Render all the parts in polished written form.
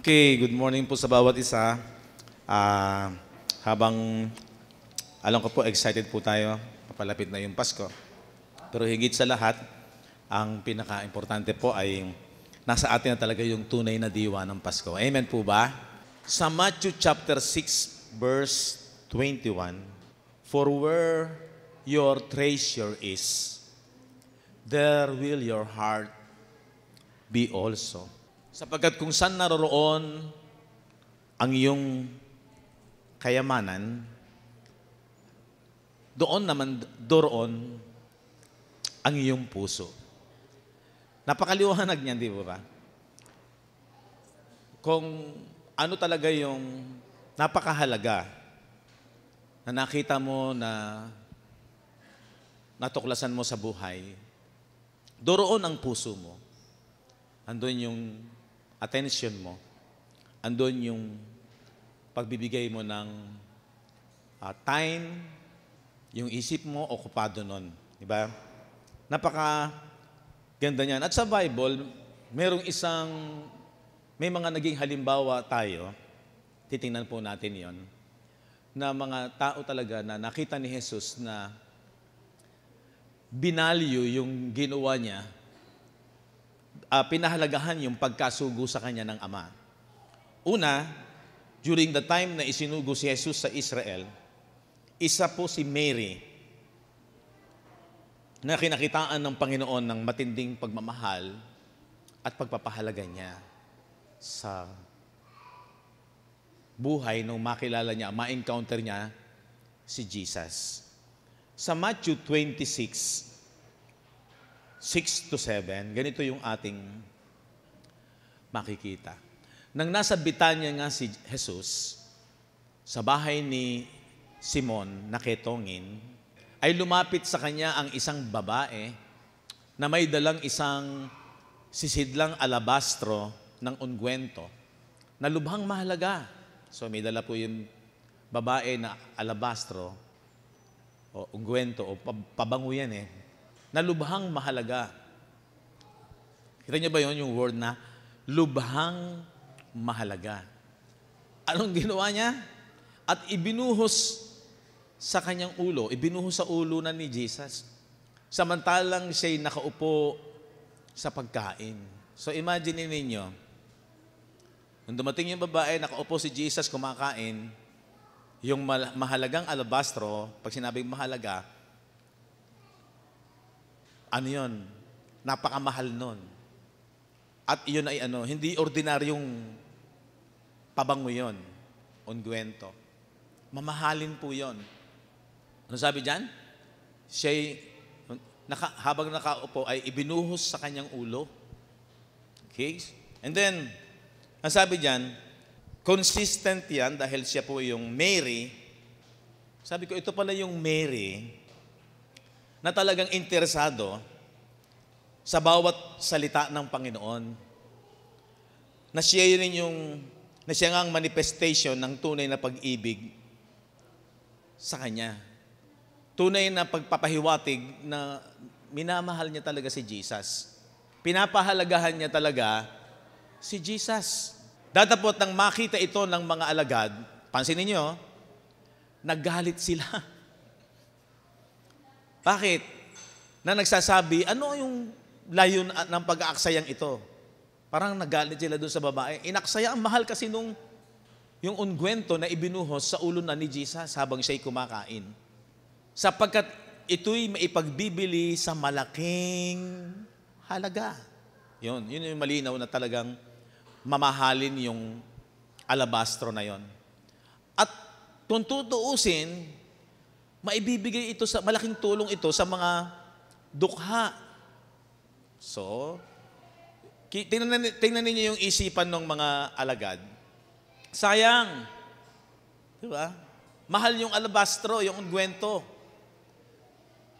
Okay, good morning po sa bawat isa. Habang alam ko po, excited po tayo, papalapit na yung Pasko. Pero higit sa lahat, ang pinaka-importante po ay nasa atin na talaga yung tunay na diwa ng Pasko. Amen po ba? Sa Matthew chapter 6, verse 21, "For where your treasure is, there will your heart be also." Sapagkat kung saan naroroon ang iyong kayamanan, doon ang iyong puso. Napakaliwanag niyan, di ba? Kung ano talaga yung napakahalaga na nakita mo na natuklasan mo sa buhay, doon ang puso mo. Andun yung attention mo, andun yung pagbibigay mo ng time, yung isip mo, okupado nun. Diba? Napaka ganda niyan. At sa Bible, may mga naging halimbawa tayo, titingnan po natin yon, na mga tao talaga na nakita ni Jesus na binalyo yung ginawa niya, pinahalagahan yung pagkasugo sa kanya ng Ama. Una, during the time na isinugo si Jesus sa Israel, isa po si Mary na kinakitaan ng Panginoon ng matinding pagmamahal at pagpapahalaga niya sa buhay nung makilala niya, ma-encounter niya si Jesus. Sa Matthew 26, 6-7, ganito yung ating makikita. Nang nasa Betania nga si Jesus, sa bahay ni Simon na ketongin, ay lumapit sa kanya ang isang babae na may dalang isang sisidlang alabastro ng ungwento na lubhang mahalaga. So may dala po yung babae na alabastro o ungwento o pabango yan na lubhang mahalaga. Kita niyo ba yun, yung word na lubhang mahalaga? Anong ginawa niya? At ibinuhos sa kanyang ulo, ibinuhos sa ulo na ni Jesus. Samantalang siya'y nakaupo sa pagkain. So imagine ninyo, nung dumating yung babae, nakaupo si Jesus kumakain, yung mahalagang alabastro, pag sinabing mahalaga, ano yun? Napakamahal nun. At yun ay hindi ordinaryong pabango yun, ungwento. Mamahalin po yun. Ano sabi dyan? Siya'y, habang nakaupo, ay ibinuhos sa kanyang ulo. Okay? And then, ang sabi dyan, consistent yan dahil siya po yung Mary. Sabi ko, ito pala yung Mary na talagang interesado sa bawat salita ng Panginoon. Na siya nga ang manifestation ng tunay na pag-ibig sa Kanya. Tunay na pagpapahiwatig na minamahal niya talaga si Jesus. Pinapahalagahan niya talaga si Jesus. Datapot nang makita ito ng mga alagad, pansinin niyo, naggalit sila. Bakit? Na nagsasabi, ano yung layon ng pag-aaksayang ito? Parang nagalit sila doon sa babae. Inaksaya, ang mahal kasi yung ungwento na ibinuhos sa ulo na ni Jesus habang siya'y kumakain. Sapagkat ito'y maipagbibili sa malaking halaga. Yun yung malinaw na talagang mamahalin yung alabastro na yon. At kung tutuusin, maibibigay ito sa malaking tulong ito sa mga dukha. So, tingnan ninyo yung isipan ng mga alagad. Sayang. Di ba? Mahal yung alabastro, yung ungwento.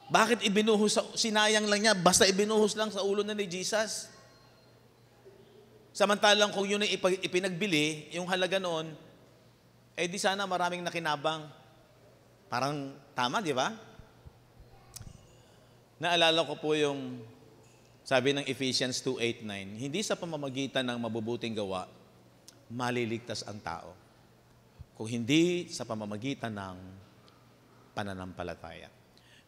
Bakit ibinuhos? Sinayang lang niya, basta ibinuhos lang sa ulo na ni Jesus. Samantalang kung yun ay ipinagbili, yung halaga noon, eh di sana maraming nakinabang. Parang tama, di ba? Naalala ko po yung sabi ng Ephesians 2:8-9, hindi sa pamamagitan ng mabubuting gawa, maliligtas ang tao. Kung hindi sa pamamagitan ng pananampalataya.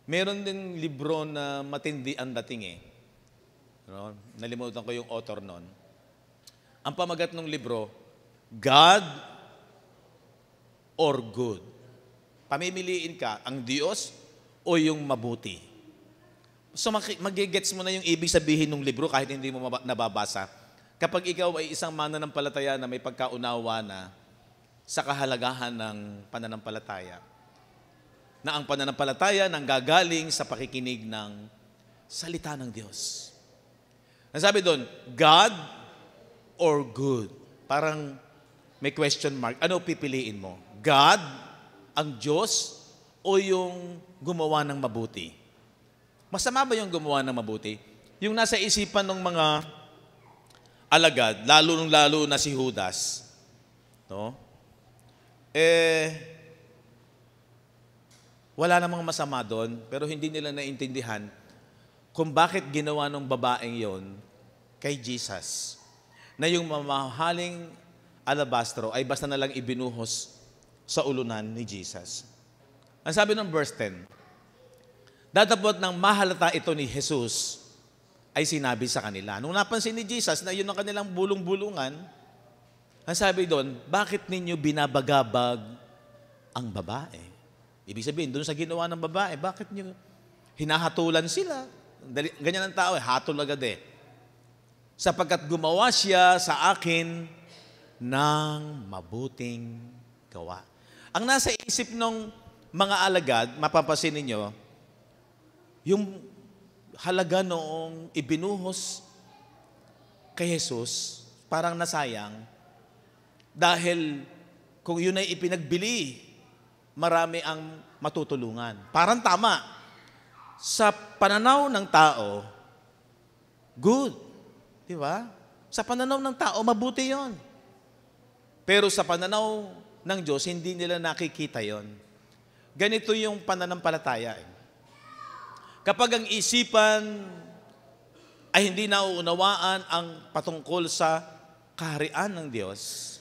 Meron din libro na matindi ang dating eh. No? Nalimutan ko yung author nun. Ang pamagat ng libro, God or good. Pamimiliin ka, ang Diyos o yung mabuti. So magigets mo na yung ibig sabihin ng libro kahit hindi mo nababasa. Kapag ikaw ay isang mananampalataya na may pagkaunawa na sa kahalagahan ng pananampalataya, na ang pananampalataya nanggagaling sa pakikinig ng salita ng Diyos. Nasabi doon, God or good? Parang may question mark. Ano pipiliin mo? God, ang Diyos, o yung gumawa ng mabuti? Masama ba yung gumawa ng mabuti? Yung nasa isipan ng mga alagad, lalo na si Judas, no? Wala namang masama doon, pero hindi nila naintindihan kung bakit ginawa ng babaeng yon kay Jesus. Na yung mamahaling alabastro ay basta na lang ibinuhos sa ulunan ni Jesus. Ang sabi ng verse 10, datapot ng mahalata ito ni Jesus, ay sinabi sa kanila. Nung napansin ni Jesus na yun ang kanilang bulong-bulungan, ang sabi doon, bakit ninyo binabagabag ang babae? Ibig sabihin, doon sa ginawa ng babae, bakit nyo hinahatulan sila? Ganyan ang tao, hatol agad eh. Sapagkat gumawa siya sa akin ng mabuting gawa. Ang nasa isip ng mga alagad, mapapansin ninyo, yung halaga noong ibinuhos kay Jesus, parang nasayang, dahil kung yun ay ipinagbili, marami ang matutulungan. Parang tama. Sa pananaw ng tao, good. Di ba? Sa pananaw ng tao, mabuti yon. Pero sa pananaw ng Diyos, hindi nila nakikita yon. Ganito yung pananampalataya. Kapag ang isipan ay hindi nauunawaan ang patungkol sa kaharian ng Diyos,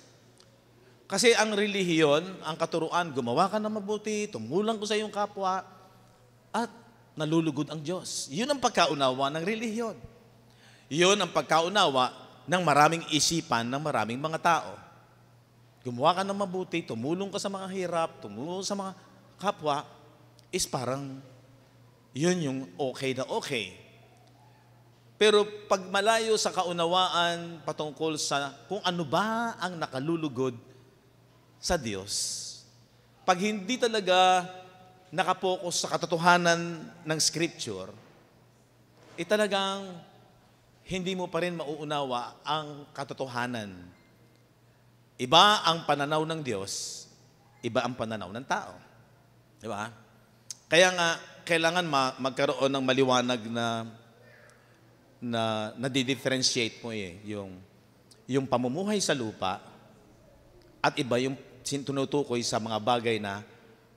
kasi ang relihiyon, ang katuruan, gumawa ka ng mabuti, tumulong ko sa iyong kapwa, at nalulugod ang Diyos. Yun ang pagkaunawa ng relihiyon. Yun ang pagkaunawa ng maraming isipan ng maraming mga tao. Gumawa ka ng mabuti, tumulong ka sa mga hirap, tumulong sa mga kapwa, is parang yun yung okay na okay. Pero pag malayo sa kaunawaan patungkol sa kung ano ba ang nakalulugod sa Diyos, pag hindi talaga nakapokus sa katotohanan ng Scripture, talagang hindi mo pa rin mauunawa ang katotohanan. Iba ang pananaw ng Diyos, iba ang pananaw ng tao. Di ba? Kaya nga, kailangan magkaroon ng maliwanag na nadi-differentiate mo yung pamumuhay sa lupa at iba yung tinutukoy sa mga bagay na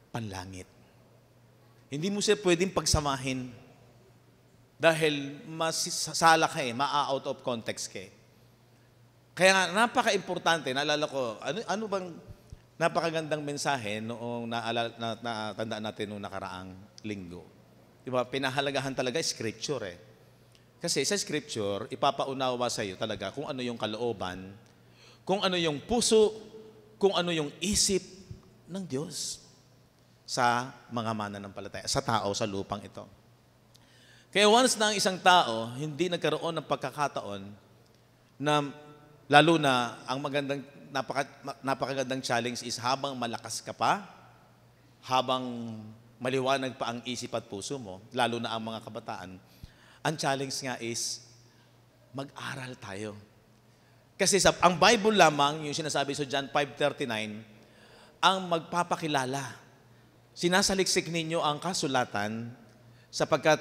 panlangit. Hindi mo siya pwedeng pagsamahin dahil masasala ka ma-out of context ka. Kaya nga, napaka-importante, naalala ko, ano bang napakagandang mensahe noong natandaan natin noong nakaraang linggo. Diba? Pinahalagahan talaga Scripture eh. Kasi sa Scripture, ipapaunawa sa iyo talaga kung ano yung kalooban, kung ano yung puso, kung ano yung isip ng Diyos sa mga mananampalataya, sa tao, sa lupang ito. Kaya once na ang isang tao hindi nagkaroon ng pagkakataon na lalo na ang napakagandang challenge is habang malakas ka pa, habang maliwanag pa ang isip at puso mo, lalo na ang mga kabataan, ang challenge nga is mag-aral tayo. Kasi ang Bible lamang, yung sinasabi sa John 5:39, ang magpapakilala. Sinasaliksik ninyo ang kasulatan sapagkat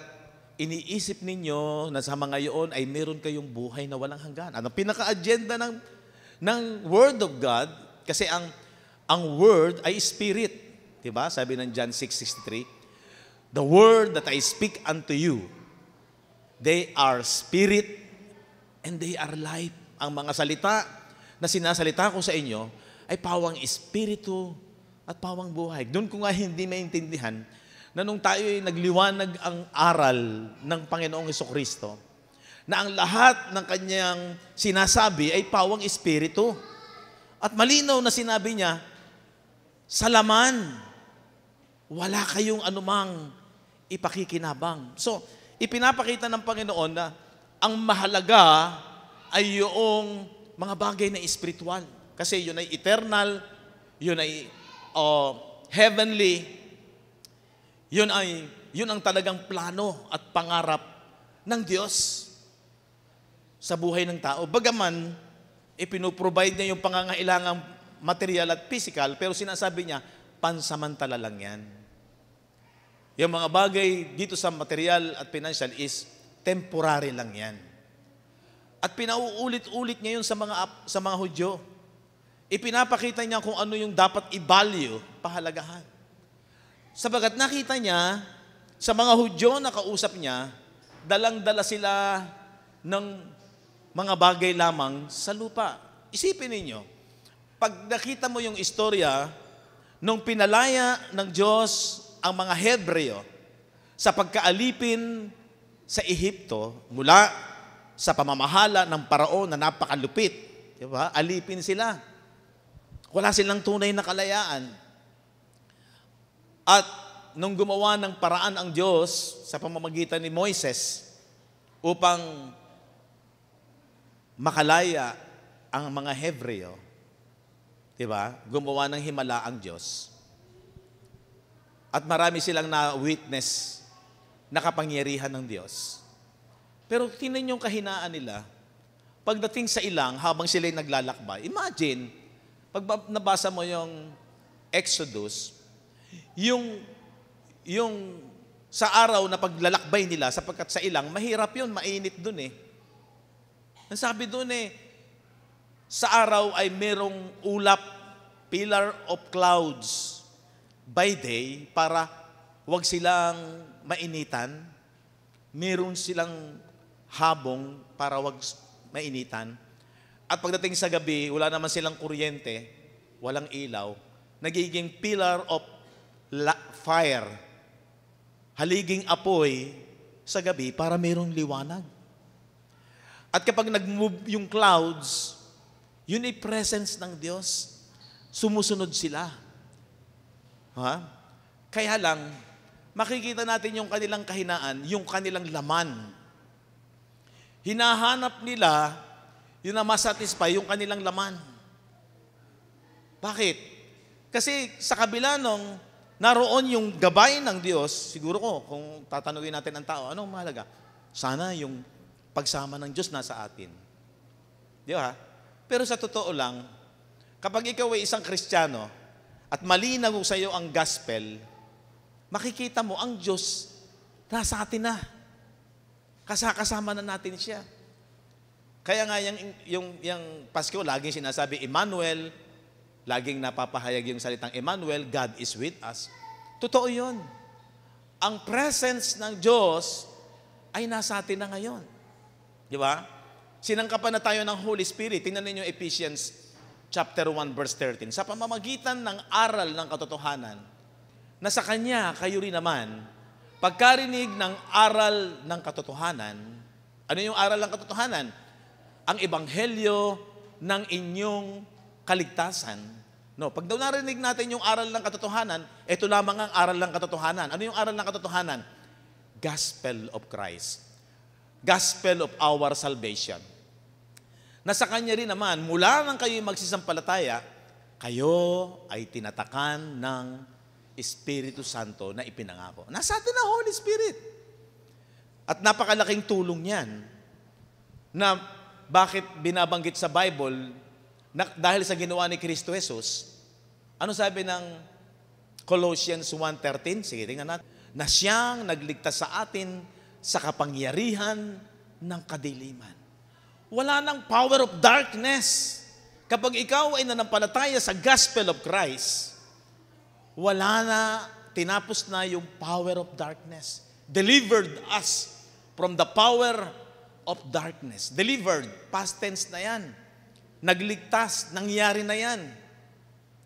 iniisip ninyo na sa mga iyon ay meron kayong buhay na walang hanggan. Ano pinaka-agenda ng Word of God? Kasi ang Word ay Spirit. Diba? Sabi ng John 6:63, "The word that I speak unto you, they are spirit and they are life." Ang mga salita na sinasalita ko sa inyo ay pawang espiritu at pawang buhay. Doon ko nga hindi maintindihan na nung tayo ay nagliwanag ang aral ng Panginoong Jesucristo, na ang lahat ng kanyang sinasabi ay pawang espiritu. At malinaw na sinabi niya, sa laman, wala kayong anumang ipakikinabang. So, ipinapakita ng Panginoon na ang mahalaga ay yung mga bagay na espiritual. Kasi yun ay eternal, yun ay heavenly, yun ang talagang plano at pangarap ng Diyos sa buhay ng tao. Bagaman, ipinoprovide niya yung pangangailangang material at physical, pero sinasabi niya, pansamantala lang yan. Yung mga bagay dito sa material at financial is temporary lang yan. At pinauulit-ulit niya yun sa mga Hudyo. Ipinapakita niya kung ano yung dapat i-value, pahalagahan. Sabagat nakita niya, sa mga Hudyo na kausap niya, dalang-dala sila ng mga bagay lamang sa lupa. Isipin ninyo, pag nakita mo yung istorya, nung pinalaya ng Diyos ang mga Hebreo sa pagkaalipin sa Ehipto, mula sa pamamahala ng paraon na napakalupit, di ba? Alipin sila. Wala silang tunay na kalayaan. At nung gumawa ng paraan ang Diyos sa pamamagitan ni Moises upang makalaya ang mga Hebreo, di ba? Gumawa ng himala ang Diyos. At marami silang na-witness na kapangyarihan ng Diyos. Pero tingnan yung kahinaan nila. Pagdating sa ilang, habang sila'y naglalakbay, imagine, pag nabasa mo yung Exodus, yung sa araw na paglalakbay nila, sapagkat sa ilang, mahirap yun, mainit dun eh. Ang sabi dun eh, sa araw ay merong ulap, pillar of clouds, by day, para wag silang mainitan. Meron silang habong para wag mainitan. At pagdating sa gabi, wala naman silang kuryente, walang ilaw, nagiging pillar of fire, haliging apoy sa gabi para merong liwanag. At kapag nag-move yung clouds, yun ay presence ng Diyos. Sumusunod sila. Ha? Kaya lang, makikita natin yung kanilang kahinaan, yung kanilang laman. Hinahanap nila yung na masatisfy yung kanilang laman. Bakit? Kasi sa kabila nung naroon yung gabay ng Diyos, siguro ko, kung tatanungin natin ang tao, anong mahalaga? Sana yung pagsama ng Diyos nasa atin. Di ba? Pero sa totoo lang, kapag ikaw ay isang Kristiyano at malinaw sa iyo ang gospel, makikita mo ang Diyos nasa atin na. Kasama na natin siya. Kaya nga yung Pasko, laging sinasabi, Emmanuel, laging napapahayag yung salitang Emmanuel, God is with us. Totoo yun. Ang presence ng Diyos ay nasa atin na ngayon. Di ba? Sinangkapan na tayo ng Holy Spirit. Tingnan ninyo Ephesians chapter 1 verse 13. Sa pamamagitan ng aral ng katotohanan, na sa Kanya kayo rin naman, pagkarinig ng aral ng katotohanan, ano yung aral ng katotohanan? Ang ebanghelyo ng inyong kaligtasan. No, pag daw narinig natin yung aral ng katotohanan, ito lamang ang aral ng katotohanan. Ano yung aral ng katotohanan? Gospel of Christ. Gospel of our salvation. Na sa Kanya rin naman, mula nang kayo magsisampalataya, kayo ay tinatakan ng Espiritu Santo na ipinangako. Nasa atin ang Holy Spirit. At napakalaking tulong yan na bakit binabanggit sa Bible na dahil sa ginawa ni Kristo Jesus. Ano sabi ng Colossians 1:13? Sige, tingnan natin. Na siyang nagligtas sa atin sa kapangyarihan ng kadiliman. Wala nang power of darkness. Kapag ikaw ay nanampalataya sa gospel of Christ, wala na, tinapos na yung power of darkness. Delivered us from the power of darkness. Delivered, past tense na yan. Nagligtas, nangyari na yan.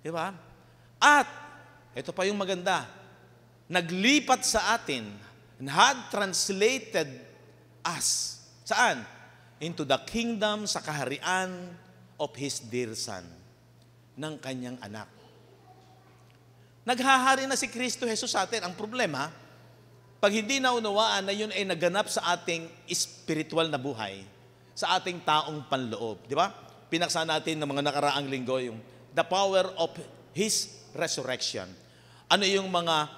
Di ba? At, ito pa yung maganda, naglipat sa atin and had translated us. Saan? Into the kingdom, sa kaharian of His dear Son, ng kanyang anak. Naghahari na si Kristo Jesus sa atin. Ang problema, pag hindi naunawaan na yun ay naganap sa ating spiritual na buhay, sa ating taong panloob. Di ba? Pinaksa natin ng mga nakaraang linggo yung the power of His resurrection. Ano yung mga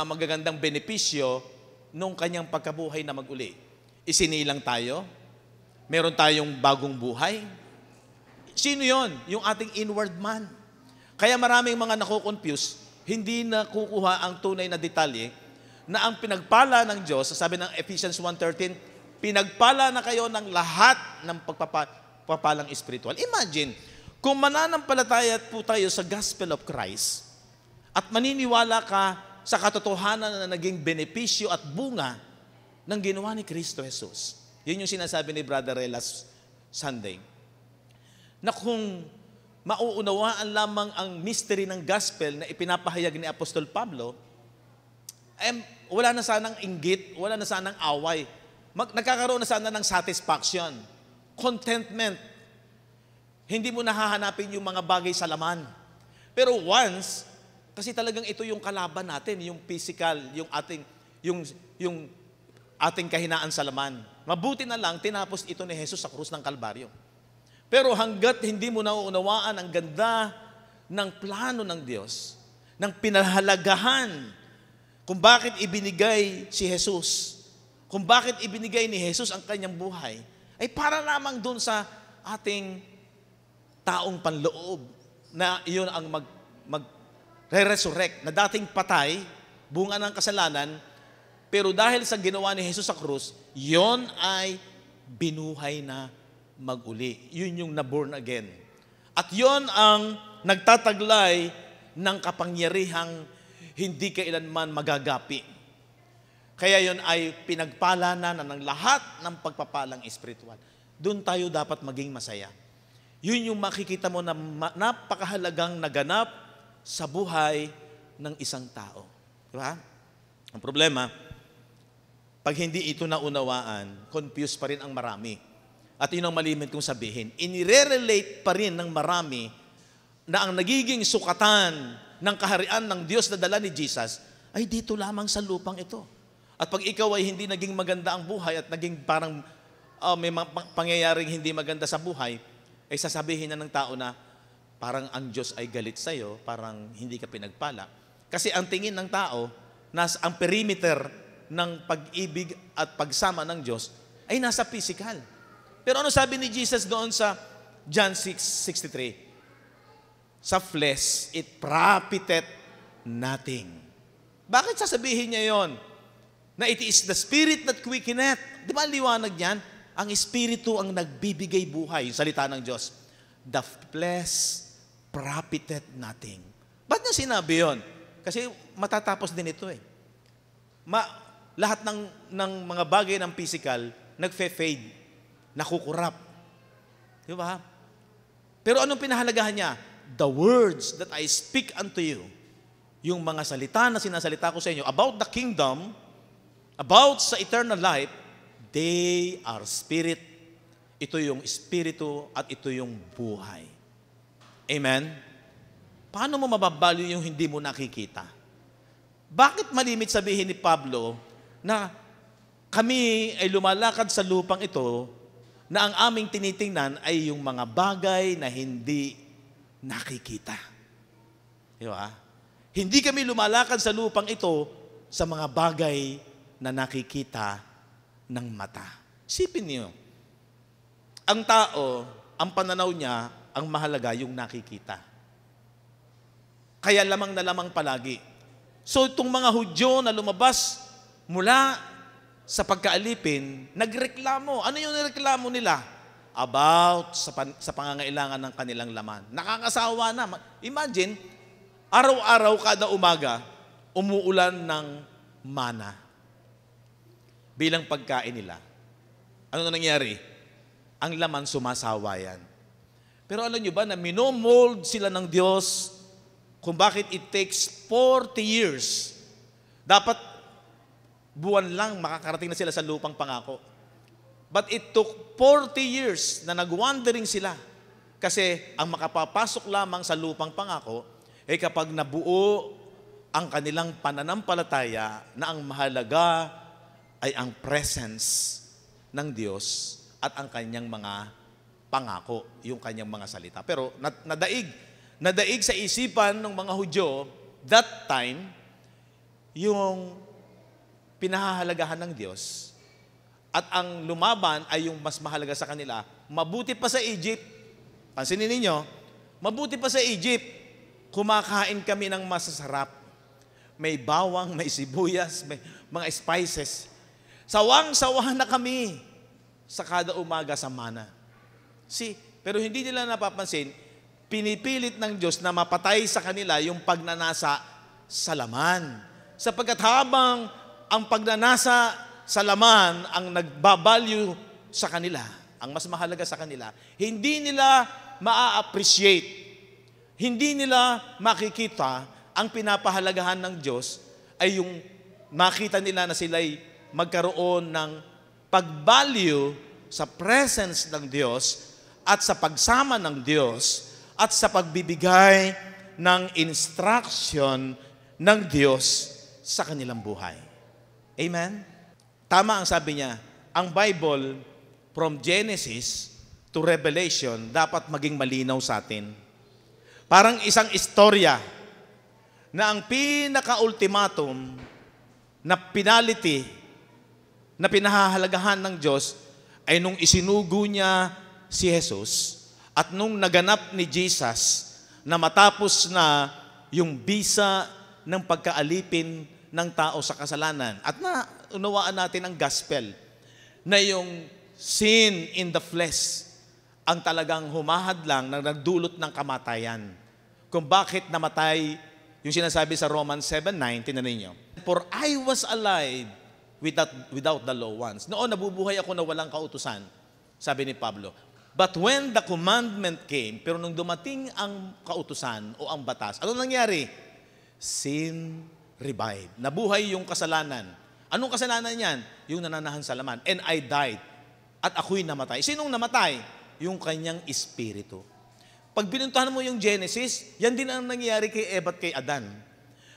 magagandang benepisyo nung kanyang pagkabuhay na mag-uli? Isinilang tayo? Meron tayong bagong buhay? Sino yon? Yung ating inward man. Kaya maraming mga nakukonfuse, hindi nakukuha ang tunay na detalye na ang pinagpala ng Diyos, sabi ng Ephesians 1:13, pinagpala na kayo ng lahat ng pagpapalang spiritual. Imagine, kung mananampalataya po tayo sa gospel of Christ at maniniwala ka sa katotohanan na naging benepisyo at bunga ng ginawa ni Kristo Jesus. Yun yung sinasabi ni Brother Ray last Sunday. Na kung mauunawaan lamang ang mystery ng gospel na ipinapahayag ni Apostol Pablo, wala na sanang inggit, wala na sanang away. Nagkakaroon na sana ng satisfaction, contentment. Hindi mo nahahanapin yung mga bagay sa laman. Pero once, kasi talagang ito yung kalaban natin, yung physical, yung ating kahinaan sa laman. Mabuti na lang, tinapos ito ni Jesus sa krus ng Kalbaryo. Pero hanggat hindi mo nauunawaan ang ganda ng plano ng Diyos, ng pinahalagahan kung bakit ibinigay si Jesus, kung bakit ibinigay ni Jesus ang kanyang buhay, ay para lamang doon sa ating taong panloob na iyon ang re-resurrect, na dating patay, bunga ng kasalanan, pero dahil sa ginawa ni Jesus sa krus, yon ay binuhay na mag-uli. Yun yung na-born again. At yon ang nagtataglay ng kapangyarihang hindi kailanman magagapi. Kaya yon ay pinagpala na ng lahat ng pagpapalang espiritual. Doon tayo dapat maging masaya. Yun yung makikita mo na napakahalagang naganap sa buhay ng isang tao. Diba? Ang problema, pag hindi ito naunawaan, confused pa rin ang marami. At yun ang malimit kong sabihin. Inire-relate pa rin ng marami na ang nagiging sukatan ng kaharian ng Diyos na dala ni Jesus ay dito lamang sa lupang ito. At pag ikaw ay hindi naging maganda ang buhay at naging parang may pangyayaring hindi maganda sa buhay, ay sasabihin na ng tao na parang ang Diyos ay galit sa'yo, parang hindi ka pinagpala. Kasi ang tingin ng tao, ang perimeter ng pag-ibig at pagsama ng Diyos ay nasa physical. Pero ano sabi ni Jesus doon sa John 6:63? Sa flesh, it profiteth nothing. Bakit sasabihin niya yon? Na it is the Spirit that quickeneth. Di ba liwanag niyan? Ang Espiritu ang nagbibigay buhay, yung salita ng Diyos. The flesh profiteth nothing. Ba't niya sinabi yon? Kasi matatapos din ito eh. Lahat ng mga bagay ng physical, nagfe-fade, nakukurap. Di ba? Pero anong pinahalagahan niya? The words that I speak unto you, yung mga salita na sinasalita ko sa inyo about the kingdom, about sa eternal life, they are spirit. Ito yung espiritu at ito yung buhay. Amen? Paano mo mababali yung hindi mo nakikita? Bakit malimit sabihin ni Pablo na kami ay lumalakad sa lupang ito na ang aming tinitingnan ay yung mga bagay na hindi nakikita? Di ba? Hindi kami lumalakad sa lupang ito sa mga bagay na nakikita ng mata. Isipin niyo, ang tao, ang pananaw niya, ang mahalaga yung nakikita. Kaya lamang na lamang palagi. So itong mga Hudyo na lumabas mula sa pagkaalipin, nagreklamo. Ano yung nireklamo nila? About sa pangangailangan ng kanilang laman. Nakakasawa na. Imagine, araw-araw kada umaga, umuulan ng mana bilang pagkain nila. Ano na nangyari? Ang laman sumasawa yan. Pero alam nyo ba na minomold sila ng Diyos kung bakit it takes 40 years. Dapat buwan lang makakarating na sila sa lupang pangako. But it took 40 years na nag-wandering sila. Kasi ang makapapasok lamang sa lupang pangako ay kapag nabuo ang kanilang pananampalataya na ang mahalaga ay ang presence ng Diyos at ang kanyang mga pangako, yung kanyang mga salita. Pero nadaig sa isipan ng mga Hudyo that time yung pinahahalagahan ng Diyos at ang lumaban ay yung mas mahalaga sa kanila. Mabuti pa sa Egypt. Pansinin ninyo, mabuti pa sa Egypt, kumakain kami ng masasarap. May bawang, may sibuyas, may mga spices. Sawang-sawa na kami sa kada umaga sa mana. Pero hindi nila napapansin, pinipilit ng Diyos na mapatay sa kanila yung pagnanasa sa laman. Sapagkat habang ang pagnanasa sa laman ang nagbabalyo sa kanila, ang mas mahalaga sa kanila, hindi nila maa-appreciate, hindi nila makikita ang pinapahalagahan ng Diyos ay yung makita nila na sila'y magkaroon ng pagbalyo sa presence ng Diyos at sa pagsama ng Diyos at sa pagbibigay ng instruction ng Diyos sa kanilang buhay. Amen? Tama ang sabi niya, ang Bible from Genesis to Revelation dapat maging malinaw sa atin. Parang isang istorya na ang pinaka-ultimatum na penalty na pinahahalagahan ng Diyos ay nung isinugo niya si Jesus at nung naganap ni Jesus na matapos na yung bisa ng pagkaalipin ng tao sa kasalanan at na unawaan natin ang gospel na yung sin in the flesh ang talagang humahadlang na nagdulot ng kamatayan. Kung bakit namatay yung sinasabi sa Romans 7:9, tingnan ninyo. For I was alive without the law once. Noon, nabubuhay ako na walang kautusan, sabi ni Pablo. But when the commandment came, pero nung dumating ang kautusan o ang batas, ano nangyari? Sin revived. Nabuhay yung kasalanan. Anong kasalanan yan? Yung nananahan sa laman. And I died. At ako'y namatay. Sinong namatay? Yung kanyang espiritu. Pag binuntahan mo yung Genesis, yan din ang nangyayari kay Eva at kay Adan.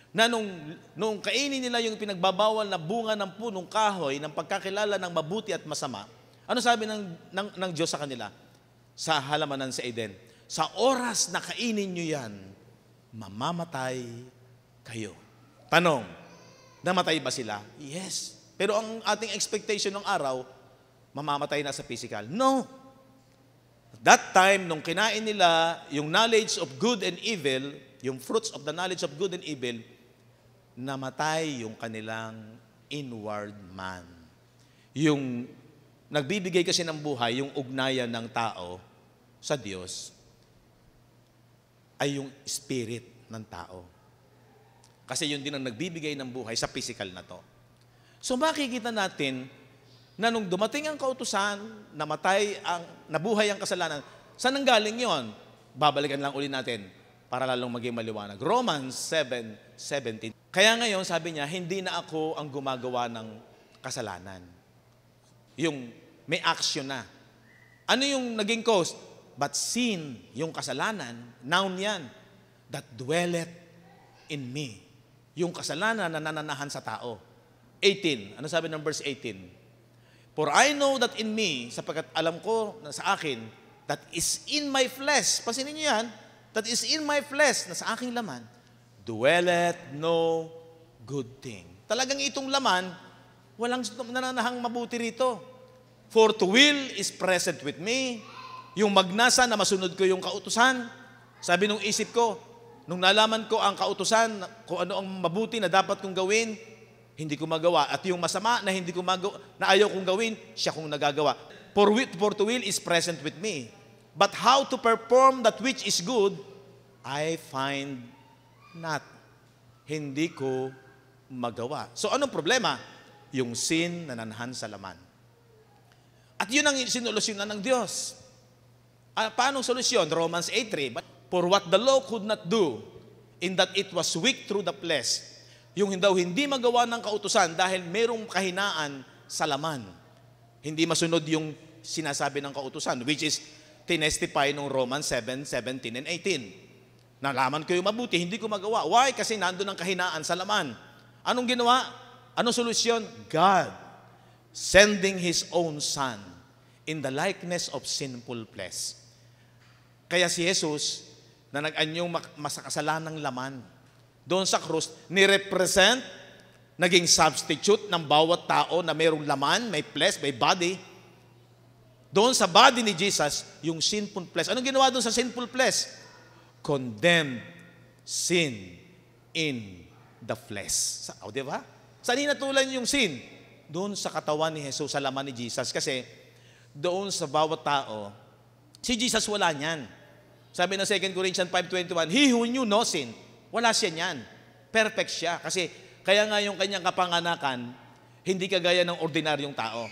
Na nung kainin nila yung pinagbabawal na bunga ng punong kahoy, ng pagkakilala ng mabuti at masama, ano sabi ng Diyos sa kanila? Sa halamanan sa Eden, sa oras na kainin nyo yan, mamamatay kayo. Tanong, namatay ba sila? Yes. Pero ang ating expectation ng araw, mamamatay na sa physical. No. That time, nung kinain nila yung knowledge of good and evil, yung fruits of the knowledge of good and evil, namatay yung kanilang inward man. Yung nagbibigay kasi ng buhay, yung ugnayan ng tao sa Diyos, ay yung spirit ng tao. Kasi yun din ang nagbibigay ng buhay sa physical na to. So makikita natin na nung dumating ang kautusan, nabuhay ang kasalanan, saan ang galing yon? Babalikan lang ulit natin para lalong maging maliwanag. Romans 7:17. Kaya ngayon, sabi niya, hindi na ako ang gumagawa ng kasalanan. Yung may action na. Ano yung naging cause? But sin, yung kasalanan, noun yan, that dwelleth in me. Yung kasalanan na nananahan sa tao. 18. Ano sabi ng verse 18? For I know that in me, sapagkat alam ko na sa akin, that is in my flesh. Pasinin niyo yan, that is in my flesh, na sa aking laman, dwelleth no good thing. Talagang itong laman, walang nananahang mabuti rito. For to will is present with me. Yung magnasa na masunod ko yung kautusan. Sabi nung isip ko, nung nalaman ko ang kautusan, kung ano ang mabuti na dapat kong gawin, hindi ko magawa. At yung masama na hindi ko magawa, na ayaw kong gawin, siya kong nagagawa. For to will is present with me. But how to perform that which is good, I find not. Hindi ko magawa. So anong problema? Yung sin na nanhan sa laman. At yun ang sinulusyonan ng Diyos. Paano solusyon? Romans 8:3. But for what the law could not do, in that it was weak through the flesh, yung daw hindi magawa ng kautusan dahil merong kahinaan sa laman. Hindi masunod yung sinasabi ng kautusan, which is tinestify ng Romans 7:17 and 18. Nalaman ko yung mabuti, hindi ko magawa. Why? Kasi nandun ang kahinaan sa laman. Anong ginawa? Anong solusyon? God sending His own Son in the likeness of sinful flesh. Kaya si Jesus, na nag-anyong masakasalan ng laman, doon sa krus, ni-represent, naging substitute ng bawat tao na mayroong laman, may flesh, may body. Doon sa body ni Jesus, yung sinful flesh. Anong ginawa doon sa sinful flesh? Condemned sin in the flesh. Di ba? Saan hinatulan yung sin? Doon sa katawan ni Jesus, sa laman ni Jesus. Kasi doon sa bawat tao, si Jesus wala niyan. Sabi ng 2 Corinthians 5:21, He who knew no sin, wala siya niyan. Perfect siya. Kasi kaya nga yung kanyang kapanganakan, hindi kagaya ng ordinaryong tao.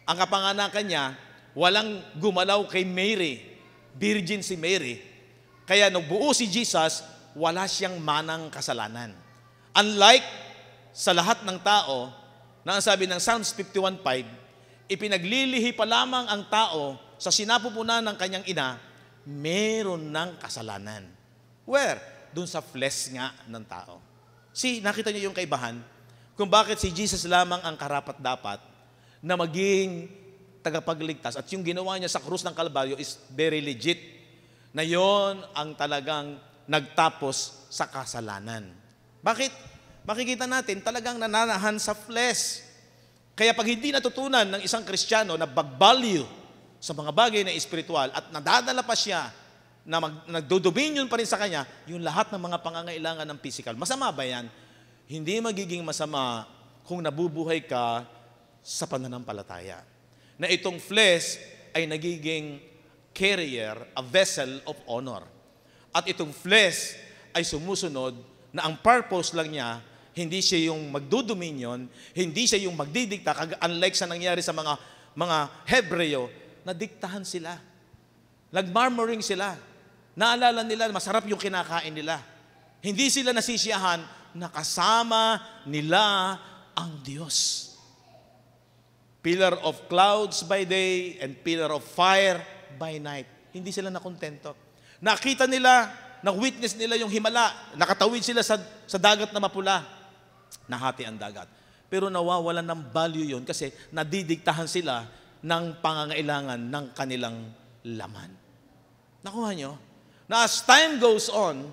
Ang kapanganakan niya, walang gumalaw kay Mary. Virgin si Mary. Kaya nung buo si Jesus, wala siyang manang kasalanan. Unlike sa lahat ng tao, na ang sabi ng Psalms 51:5, ipinaglilihi pa lamang ang tao sa sinapupunan ng kanyang ina, meron ng kasalanan. Where? Doon sa flesh nga ng tao. Nakita niyo yung kaibahan? Kung bakit si Jesus lamang ang karapat-dapat na maging tagapagligtas at yung ginawa niya sa krus ng Kalbaryo is very legit. Na yon ang talagang nagtapos sa kasalanan. Bakit? Makikita natin talagang nananahan sa flesh. Kaya pag hindi natutunan ng isang Kristiyano na mag-value sa mga bagay na espiritual at nadadala pa siya na nagdodominion pa rin sa kanya yung lahat ng mga pangangailangan ng physical. Masama ba yan? Hindi magiging masama kung nabubuhay ka sa pananampalataya. Na itong flesh ay nagiging carrier, a vessel of honor. At itong flesh ay sumusunod na ang purpose lang niya, hindi siya yung magdodominion, hindi siya yung magdidikta, unlike sa nangyari sa mga Hebreo, nadiktahan sila. Nag-murmuring sila. Naalala nila, masarap yung kinakain nila. Hindi sila nasisiyahan na kasama nila ang Diyos. Pillar of clouds by day and pillar of fire by night. Hindi sila nakontento. Nakita nila, na-witness nila yung himala. Nakatawid sila sa dagat na mapula. Nahati ang dagat. Pero nawawalan ng value yun kasi nadidiktahan sila ng pangangailangan ng kanilang laman. Nakuha nyo? Na as time goes on,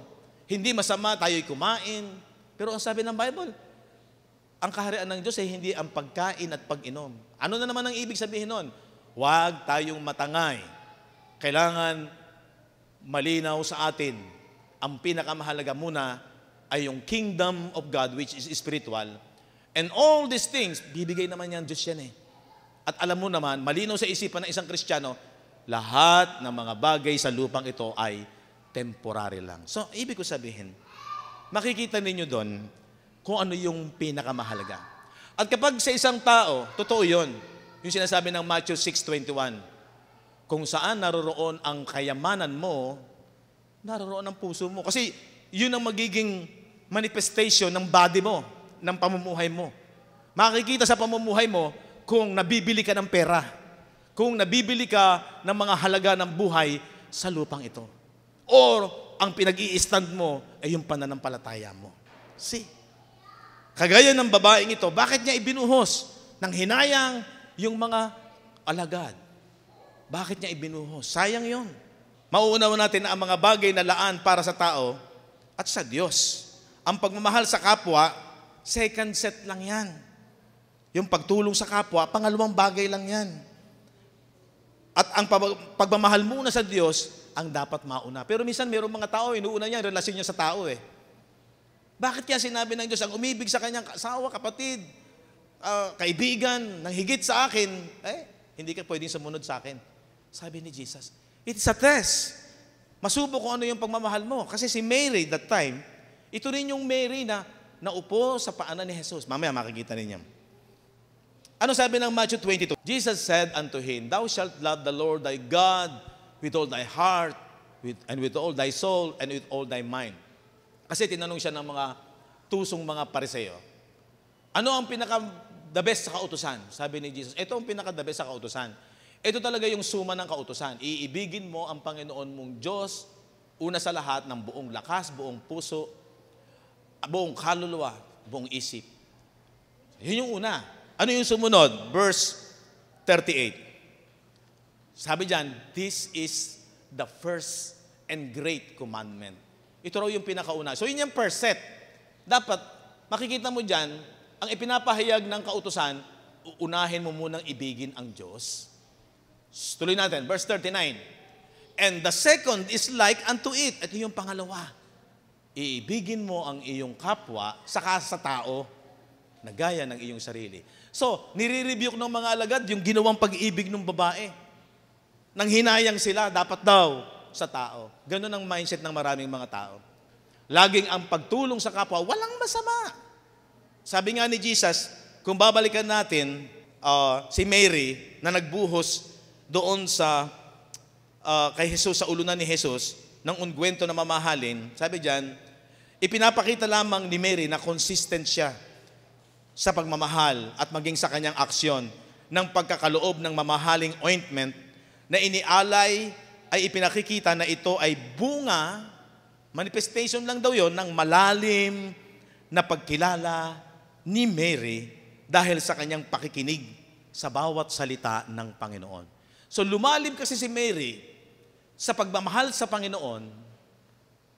hindi masama tayo'y kumain. Pero ang sabi ng Bible, ang kaharian ng Diyos ay hindi ang pagkain at pag-inom. Ano na naman ang ibig sabihin nun? Huwag tayong matangay. Kailangan malinaw sa atin. Ang pinakamahalaga muna ay yung kingdom of God which is spiritual. And all these things, bibigay naman yan Diyos yan eh. At alam mo naman, malinaw sa isipan ng isang Kristiyano, lahat ng mga bagay sa lupang ito ay temporary lang. So, ibig ko sabihin, makikita ninyo doon kung ano yung pinakamahalaga. At kapag sa isang tao, totoo yun, yung sinasabi ng Matthew 6:21, kung saan naroroon ang kayamanan mo, naroroon ang puso mo. Kasi yun ang magiging manifestation ng body mo, ng pamumuhay mo. Makikita sa pamumuhay mo kung nabibili ka ng pera, kung nabibili ka ng mga halaga ng buhay sa lupang ito. Or ang pinag-i-stand mo ay yung pananampalataya mo. See? Kagaya ng babaeng ito, bakit niya ibinuhos ng hinayang yung mga alagad? Bakit niya ibinuhos? Sayang yon. Mauunawa natin na ang mga bagay na laan para sa tao at sa Diyos. Ang pagmamahal sa kapwa, second set lang yan. Yung pagtulong sa kapwa, pangalawang bagay lang yan. At ang pagmamahal muna sa Diyos, ang dapat mauna. Pero minsan mayroong mga tao, inuuna niya, relasyon niya sa tao eh. Bakit kaya sinabi ng Diyos, ang umibig sa kanyang asawa, kapatid, kaibigan, nang higit sa akin, hindi ka pwedeng sumunod sa akin. Sabi ni Jesus, it's a test. Masubok kung ano yung pagmamahal mo. Kasi si Mary that time, ito rin yung Mary na naupo sa paanan ni Jesus. Mamaya makikita ninyo. Ano sabi ng Matthew 22? Jesus said unto him, Thou shalt love the Lord thy God with all thy heart, and with all thy soul, and with all thy mind. Kasi tinanong siya ng mga tusong mga Pariseo, ano ang pinaka-the best sa kautusan? Sabi ni Jesus, ito ang pinaka-the best sa kautusan. Ito talaga yung suma ng kautusan. Iibigin mo ang Panginoon mong Diyos, una sa lahat ng buong lakas, buong puso, buong kaluluwa, buong isip. Yun yung una. Ano yung sumunod? Verse 38. Sabi diyan, this is the first and great commandment. Ito raw yung pinakauna. So yun yung first set. Dapat, makikita mo diyan, ang ipinapahayag ng kautusan, unahin mo munang ibigin ang Diyos. Tuloy natin, verse 39. And the second is like unto it. Ito yung pangalawa. Iibigin mo ang iyong kapwa saka sa tao na gaya ng iyong sarili. So, nire-rebuke ng mga alagad yung ginawang pag-ibig ng babae. Nang hinayang sila, dapat daw sa tao. Ganun ang mindset ng maraming mga tao. Laging ang pagtulong sa kapwa, walang masama. Sabi nga ni Jesus, kung babalikan natin si Mary na nagbuhos doon sa kay Jesus, sa ulunan ni Jesus, ng ungwento na mamahalin, sabi diyan, ipinapakita lamang ni Mary na consistent siya sa pagmamahal at maging sa kanyang aksyon ng pagkakaloob ng mamahaling ointment na inialay ay ipinakikita na ito ay bunga, manifestation lang daw yon ng malalim na pagkilala ni Mary dahil sa kanyang pakikinig sa bawat salita ng Panginoon. So lumalim kasi si Mary sa pagmamahal sa Panginoon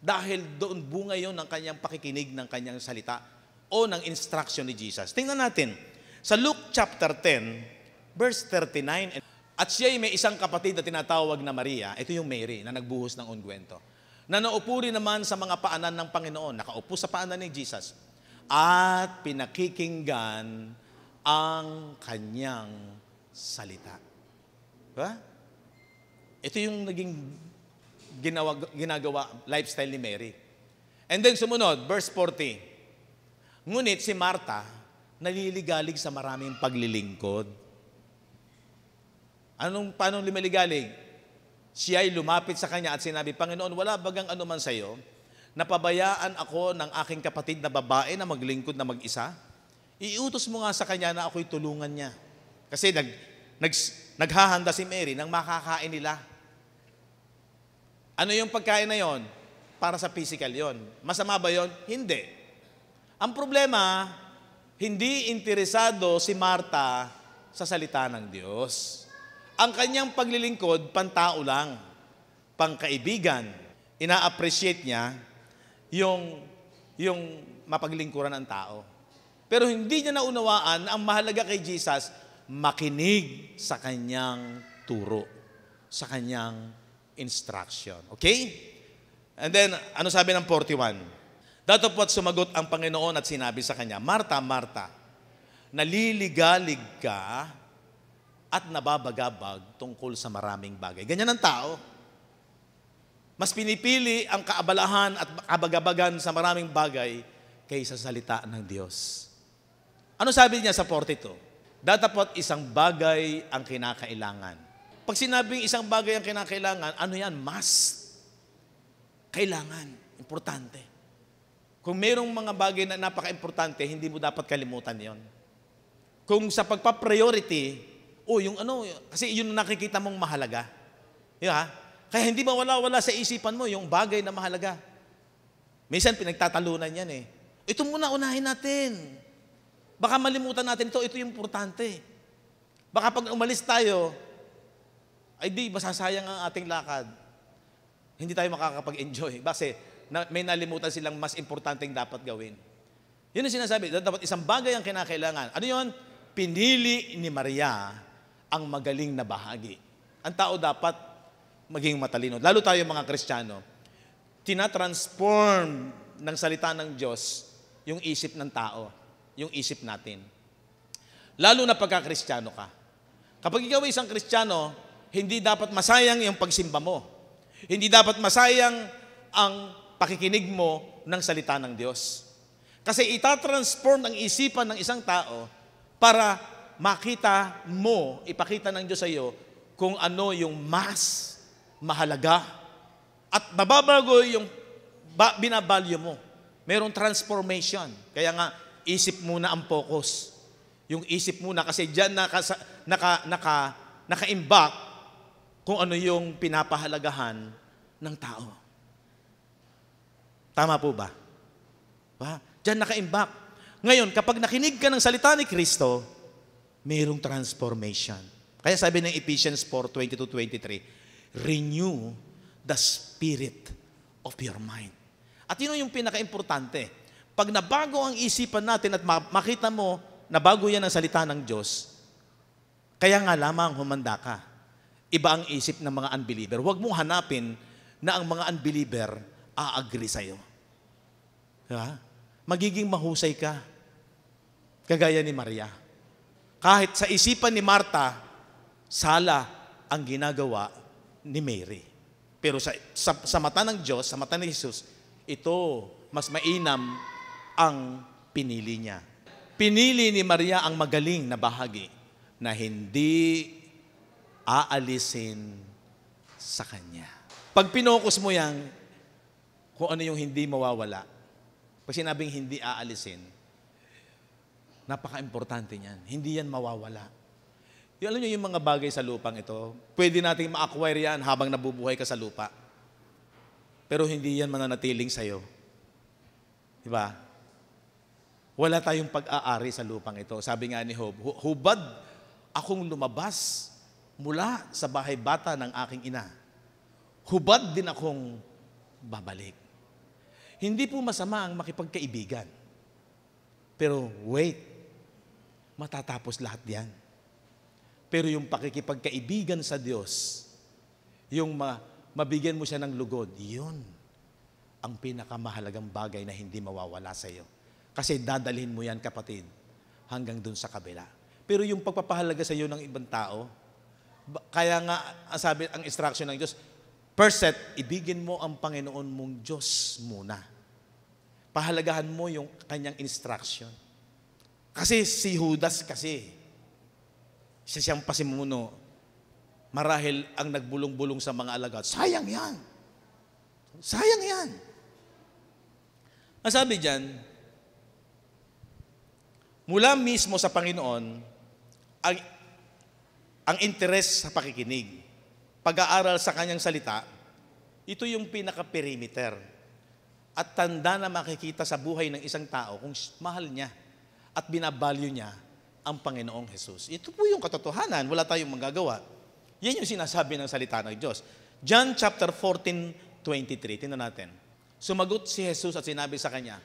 dahil doon bunga yon ng kanyang pakikinig ng kanyang salita o ng instruction ni Jesus. Tingnan natin, sa Luke chapter 10, verse 39, at siya ay may isang kapatid na tinatawag na Maria, ito yung Mary na nagbuhos ng ungwento, na naupo rin naman sa mga paanan ng Panginoon, nakaupo sa paanan ni Jesus, at pinakikinggan ang kanyang salita. Diba? Ito yung naging ginagawa, lifestyle ni Mary. And then sumunod, verse 40. Ngunit si Martha, naliligalig sa maraming paglilingkod. Paano lumiligalig? Siya ay lumapit sa kanya at sinabi, Panginoon, wala bagang anuman sa iyo, napabayaan ako ng aking kapatid na babae na maglingkod na mag-isa? Iutos mo nga sa kanya na ako'y tulungan niya. Kasi naghahanda si Mary ng makakain nila. Ano yung pagkain na yon? Para sa physical yon. Masama ba yon? Hindi. Ang problema, hindi interesado si Martha sa salita ng Diyos. Ang kanyang paglilingkod, pantao lang, pangkaibigan. Ina-appreciate niya yung mapaglingkuran ng tao. Pero hindi niya naunawaan na ang mahalaga kay Jesus, makinig sa kanyang turo, sa kanyang instruction. Okay? And then, ano sabi ng 41? Datapot sumagot ang Panginoon at sinabi sa kanya, Marta, Marta, naliligalig ka at nababagabag tungkol sa maraming bagay. Ganyan ang tao. Mas pinipili ang kaabalahan at kabagabagan sa maraming bagay kaysa sa salita ng Diyos. Ano sabi niya sa 42? Datapot isang bagay ang kinakailangan. Pag sinabing isang bagay ang kinakailangan, ano yan? Must. Kailangan. Importante. Kung mayroong mga bagay na napaka-importante, hindi mo dapat kalimutan yon. Kung sa pagpa-priority, kasi yun nakikita mong mahalaga. Yeah? Kaya hindi mawala-wala sa isipan mo yung bagay na mahalaga. Minsan pinagtatalunan yan eh. Ito muna unahin natin. Baka malimutan natin ito yung importante. Baka pag umalis tayo, ay di, masasayang ang ating lakad. Hindi tayo makakapag-enjoy. Kasi may nalimutan silang mas importanteng dapat gawin. Yun ang sinasabi. Dapat isang bagay ang kinakailangan. Ano yun? Pinili ni Maria ang magaling na bahagi. Ang tao dapat maging matalino. Lalo tayo mga Kristiyano. Tinatransform ng salita ng Diyos yung isip ng tao, yung isip natin. Lalo na pagka-Kristiyano ka. Kapag ikaw ay isang Kristiyano, hindi dapat masayang yung pagsimba mo. Hindi dapat masayang ang pakikinig mo ng salita ng Diyos. Kasi itatransform ang isipan ng isang tao para makita mo, ipakita ng Diyos sa iyo kung ano yung mas mahalaga at mababago yung binavalue mo. Merong transformation. Kaya nga, isip muna ang focus. Yung isip muna kasi dyan naka-imbak kung ano yung pinapahalagahan ng tao. Tama po ba? Diyan naka-imbak. Ngayon, kapag nakinig ka ng salita ni Kristo, mayroong transformation. Kaya sabi ng Ephesians 4:22-23, renew the spirit of your mind. At yun yung pinaka-importante. Pag nabago ang isipan natin at makita mo na bago yan ang salita ng Diyos, kaya nga lamang humanda ka. Iba ang isip ng mga unbeliever. Huwag mong hanapin na ang mga unbeliever a-agree sa'yo. Diba? Magiging mahusay ka. Kagaya ni Maria. Kahit sa isipan ni Marta, sala ang ginagawa ni Mary. Pero sa mata ng Diyos, sa mata ni Jesus, ito, mas mainam ang pinili niya. Pinili ni Maria ang magaling na bahagi na hindi aalisin sa Kanya. Pag pinokus mo yan, kung ano yung hindi mawawala, pag sinabing hindi aalisin, napaka-importante niyan. Hindi yan mawawala. Alam niyo yung mga bagay sa lupang ito, pwede nating ma-acquire yan habang nabubuhay ka sa lupa. Pero hindi yan mananatiling sa'yo. Diba? Wala tayong pag-aari sa lupang ito. Sabi nga ni Job, hubad akong lumabas mula sa bahay bata ng aking ina. Hubad din akong babalik. Hindi po masama ang makipagkaibigan. Pero wait, matatapos lahat yan. Pero yung pakikipagkaibigan sa Diyos, yung mabigyan mo siya ng lugod, yun ang pinakamahalagang bagay na hindi mawawala sa iyo. Kasi dadalhin mo yan, kapatid, hanggang dun sa kabila. Pero yung pagpapahalaga sa iyo ng ibang tao, kaya nga, sabi ang instruction ng Diyos, first set, ibigin mo ang Panginoon mong Diyos muna. Pahalagahan mo yung kanyang instruction. Kasi si Judas kasi, siya siyang pasimuno, marahil ang nagbulong-bulong sa mga alagad, sayang yan. Sayang yan. Ang sabi dyan, mula mismo sa Panginoon, ang interes sa pakikinig, pag-aaral sa kanyang salita, ito yung pinaka-perimeter at tanda na makikita sa buhay ng isang tao kung mahal niya at binabalyo niya ang Panginoong Jesus. Ito po yung katotohanan, wala tayong magagawa. Yan yung sinasabi ng salita ng Diyos. John chapter 14:23, tingnan natin. Sumagot si Jesus at sinabi sa kanya,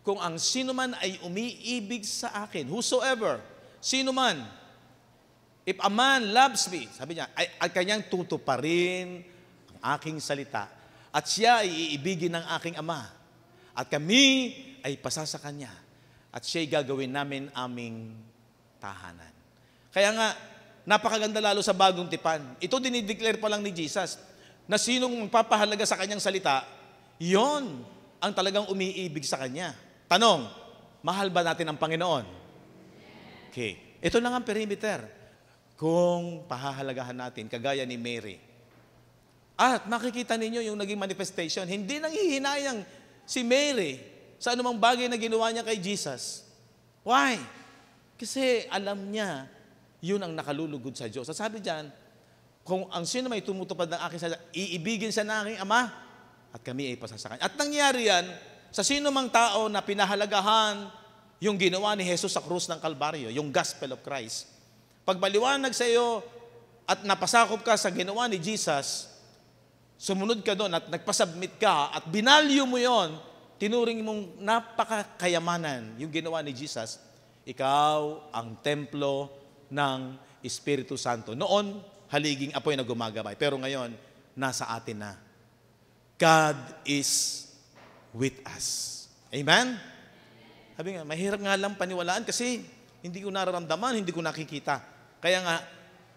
kung ang sino man ay umiibig sa akin, whosoever, sino man, if a man loves me, sabi niya, ay kanyang tutuparin ang aking salita, at siya ay iibigin ng aking Ama, at kami ay pasasa kanya, at siya'y gagawin namin aming tahanan. Kaya nga, napakaganda lalo sa bagong tipan. Ito dinideclare pa lang ni Jesus, na sinong magpapahalaga sa kanyang salita, yon ang talagang umiibig sa kanya. Tanong, mahal ba natin ang Panginoon? Okay. Ito lang ang perimeter. Kung pahahalagahan natin, kagaya ni Mary. At makikita ninyo yung naging manifestation. Hindi nanghihinayang si Mary sa anumang bagay na ginawa niya kay Jesus. Why? Kasi alam niya, yun ang nakalulugod sa Diyos. At sabi diyan, kung ang sino may tumutupad ng aking salita, iibigin siya ng aking Ama, at kami ay pasasakanya. At nangyari yan, sa sino mang tao na pinahalagahan yung ginawa ni Jesus sa krus ng Kalbaryo, yung gospel of Christ. Pag maliwanag sa iyo at napasakop ka sa ginawa ni Jesus, sumunod ka doon at nagpasubmit ka at binalyo mo yon, tinuring mong napakakayamanan yung ginawa ni Jesus, ikaw ang templo ng Espiritu Santo. Noon, haliging apoy na gumagabay. Pero ngayon, nasa atin na. God is with us. Amen? Sabi nga, mahirap nga lang paniwalaan kasi hindi ko nararamdaman, hindi ko nakikita. Kaya nga,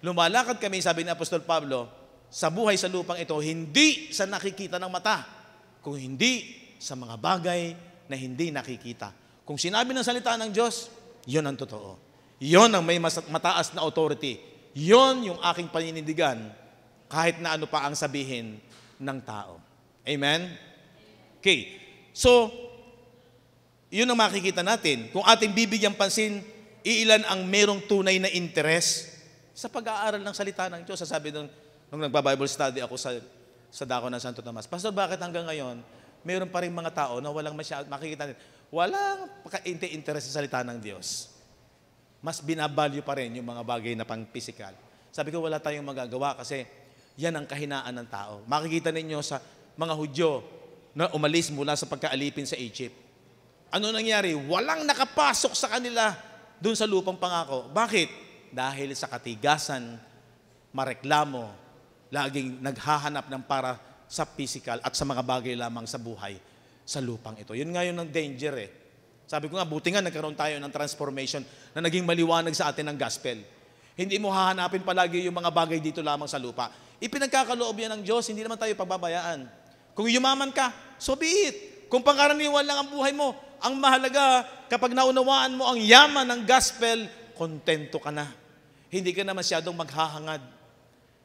lumalakad kami, sabi ni Apostol Pablo, sa buhay sa lupang ito, hindi sa nakikita ng mata, kung hindi sa mga bagay na hindi nakikita. Kung sinabi ng salita ng Diyos, yon ang totoo. Yon ang may mataas na authority. Yon yung aking paninindigan, kahit na ano pa ang sabihin ng tao. Amen? Okay. So, yun ang makikita natin. Kung ating bibigyan pansin, iilan ang merong tunay na interes sa pag-aaral ng salita ng Diyos. Sasabi nung nagba-Bible study ako sa dako ng Santo Tomas, Pastor, bakit hanggang ngayon, meron pa rin mga tao na walang makikita natin, walang interes sa salita ng Diyos. Mas binabalyo pa rin yung mga bagay na pang-physical. Sabi ko, wala tayong magagawa kasi yan ang kahinaan ng tao. Makikita ninyo sa mga Hudyo na umalis mula sa pagkaalipin sa Egypt. Ano nangyari? Walang nakapasok sa kanila doon sa lupang pangako. Bakit? Dahil sa katigasan, mareklamo, laging naghahanap ng para sa physical at sa mga bagay lamang sa buhay sa lupang ito. Yun nga yun ang danger eh. Sabi ko nga, buti nga nagkaroon tayo ng transformation na naging maliwanag sa atin ng gospel. Hindi mo hahanapin palagi yung mga bagay dito lamang sa lupa. Ipinagkakaloob yan ng Diyos, hindi naman tayo pagbabayaan. Kung yumaman ka, so be it. Kung pangkaraniwan lang ang buhay mo, ang mahalaga, kapag naunawaan mo ang yaman ng gospel, kontento ka na. Hindi ka na masyadong maghahangad.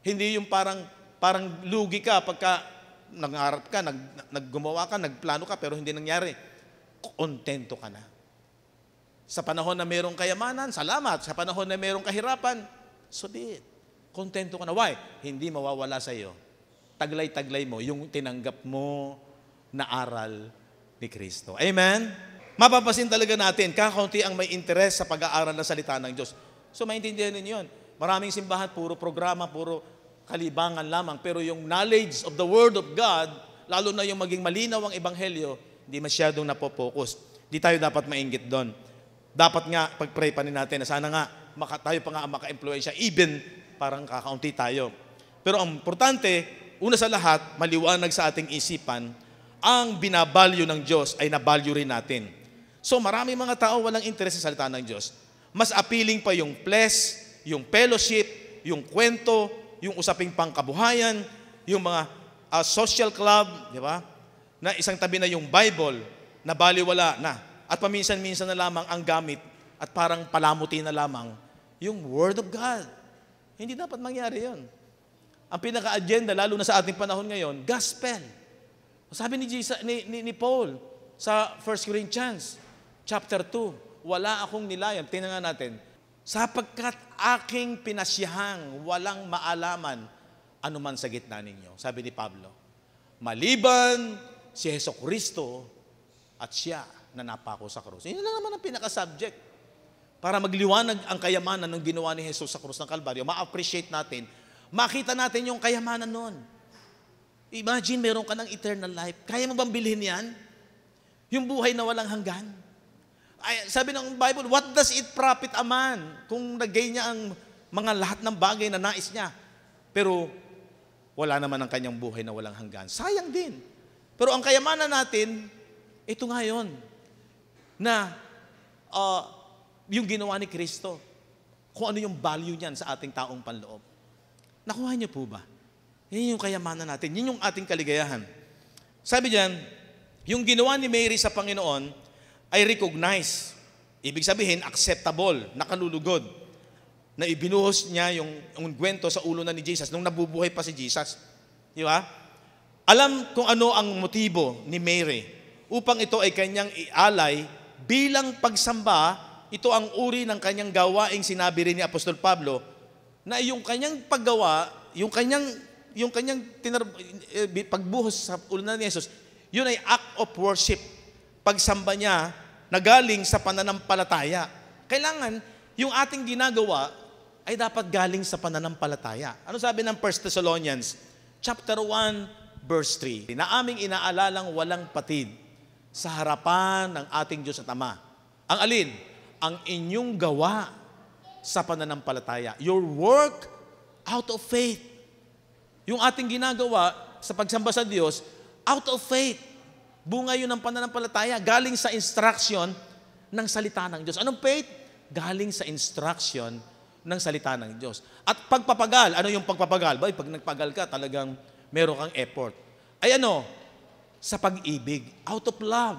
Hindi yung parang lugi ka pagka nangarap ka, naggumawa ka, nagplano ka, pero hindi nangyari. Kontento ka na. Sa panahon na mayroong kayamanan, salamat. Sa panahon na mayroong kahirapan, so be it. Kontento ka na. Why? Hindi mawawala sa iyo. Taglay-taglay mo yung tinanggap mo na aral ni Kristo. Amen? Mapapasin talaga natin, kakaunti ang may interes sa pag-aaral ng salita ng Diyos. So maintindihan ninyo yun. Maraming simbahan, puro programa, puro kalibangan lamang. Pero yung knowledge of the Word of God, lalo na yung maging malinaw ang Ebanghelyo, hindi masyadong napopokus. Hindi tayo dapat mainggit doon. Dapat nga, pag-pray pa rin natin na sana nga, tayo pa nga ang maka-impluensya, even parang kakaunti tayo. Pero ang importante, una sa lahat, maliwanag sa ating isipan, ang binabalyo ng Diyos ay nabalyo rin natin. So maraming mga tao walang interes sa salita ng Diyos. Mas appealing pa yung flesh, yung fellowship, yung kwento, yung usaping pangkabuhayan, yung mga social club, di ba? Na isang tabi na yung Bible, na baliwala na. At paminsan-minsan na lamang ang gamit at parang palamuti na lamang yung Word of God. Hindi dapat mangyari yun. Ang pinaka-agenda, lalo na sa ating panahon ngayon, gospel. Sabi ni Paul sa 1 Corinthians chapter 2, wala akong nilayan. Tingnan nga natin. Sapagkat aking pinasyahang walang maalaman anuman sa gitna ninyo. Sabi ni Pablo, maliban si Jesucristo at siya na napako sa krus. Yun lang naman ang pinaka-subject. Para magliwanag ang kayamanan ng ginawa ni Jesus sa krus ng Kalbaryo, ma-appreciate natin, makita natin yung kayamanan nun. Imagine, meron ka ng eternal life. Kaya mo bang bilhin yan? Yung buhay na walang hanggan. Ay, sabi ng Bible, what does it profit a man kung nag-gain niya ang mga lahat ng bagay na nais niya? Pero wala naman ang kanyang buhay na walang hanggan. Sayang din. Pero ang kayamanan natin, ito nga yun, na yung ginawa ni Kristo, kung ano yung value niyan sa ating taong panloob. Nakuha niyo po ba? Yan yung kayamanan natin. Yun yung ating kaligayahan. Sabi diyan, yung ginawa ni Mary sa Panginoon ay recognize. Ibig sabihin, acceptable, nakalulugod. Na ibinuhos niya yung ungwento sa ulo na ni Jesus nung nabubuhay pa si Jesus. Di ba? Alam kung ano ang motibo ni Mary upang ito ay kanyang ialay bilang pagsamba. Ito ang uri ng kanyang gawaing sinabi rin ni Apostol Pablo na yung kanyang paggawa, yung kanyang pagbuhos sa ulo ni Jesus, yun ay act of worship. Pagsamba niya na galing sa pananampalataya. Kailangan, yung ating ginagawa ay dapat galing sa pananampalataya. Ano sabi ng 1 Thessalonians chapter 1, verse 3? Na aming inaalalang walang patid sa harapan ng ating Diyos at Ama. Ang alin? Ang inyong gawa sa pananampalataya. Your work out of faith. Yung ating ginagawa sa pagsamba sa Diyos, out of faith. Bunga yun ng pananampalataya. Galing sa instruction ng salita ng Diyos. Anong faith? Galing sa instruction ng salita ng Diyos. At pagpapagal, ano yung pagpapagal? Pag nagpagal ka, talagang meron kang effort. Ay ano? Sa pag-ibig, out of love.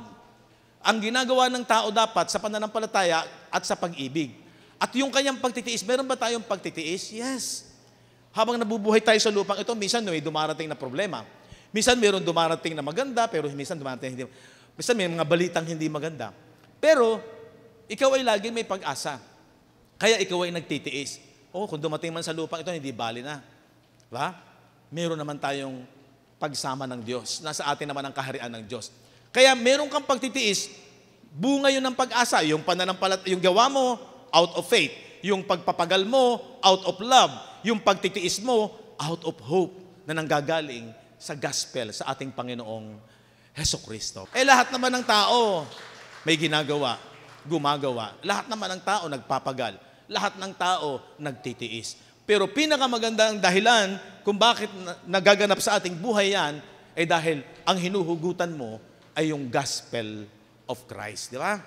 Ang ginagawa ng tao dapat sa pananampalataya at sa pag-ibig. At yung kanyang pagtitiis, meron ba tayong pagtitiis? Yes. Habang nabubuhay tayo sa lupang ito, minsan may dumarating na problema. Minsan meron dumarating na maganda, pero minsan dumarating hindi. Minsan may mga balitang hindi maganda. Pero, ikaw ay laging may pag-asa. Kaya ikaw ay nagtitiis. Kung dumating man sa lupang ito, hindi bali na. Diba? Meron naman tayong pagsama ng Diyos. Nasa atin naman ang kaharian ng Diyos. Kaya meron kang pagtitiis, bunga yun ng pag-asa. Yung yung gawa mo, out of faith. Yung pagpapagal mo, out of love. Yung pagtitiis mo, out of hope na nanggagaling sa gospel sa ating Panginoong Hesukristo. Lahat naman ng tao may ginagawa, gumagawa. Lahat naman ng tao nagpapagal. Lahat ng tao nagtitiis. Pero pinakamagandang dahilan kung bakit nagaganap sa ating buhay yan, ay dahil ang hinuhugutan mo ay yung gospel of Christ. Di ba?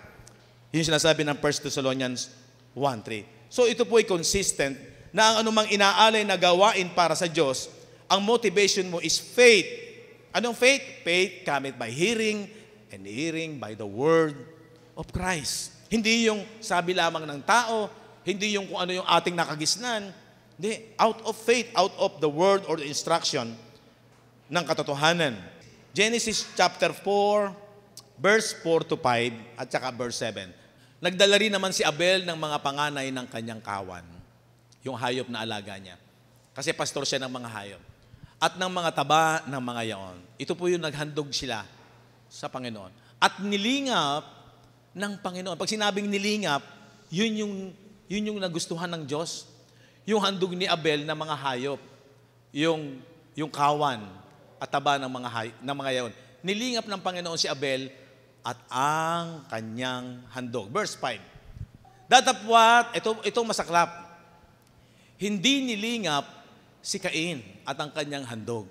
Yung sinasabi ng 1 Thessalonians 1:3. So ito po ay consistent na ang anumang inaalay na gawain para sa Diyos, ang motivation mo is faith. Anong faith? Faith cometh by hearing, and hearing by the word of Christ. Hindi yung sabi lamang ng tao, hindi yung kung ano yung ating nakagisnan. Hindi. Out of faith, out of the word or the instruction ng katotohanan. Genesis chapter 4, verse 4 to 5, at saka verse 7. Nagdala rin naman si Abel ng mga panganay ng kanyang kawan, yung hayop na alaga niya. Kasi pastor siya ng mga hayop. At ng mga taba ng mga yaon. Ito po yung naghandog sila sa Panginoon. At nilingap ng Panginoon. Pag sinabing nilingap, yun yung nagustuhan ng Diyos. Yung handog ni Abel na mga hayop. Yung kawan at taba ng mga yaon. Nilingap ng Panginoon si Abel at ang kanyang handog. Verse 5. Datapwat, itong masaklap. Hindi nilingap si Cain at ang kanyang handog.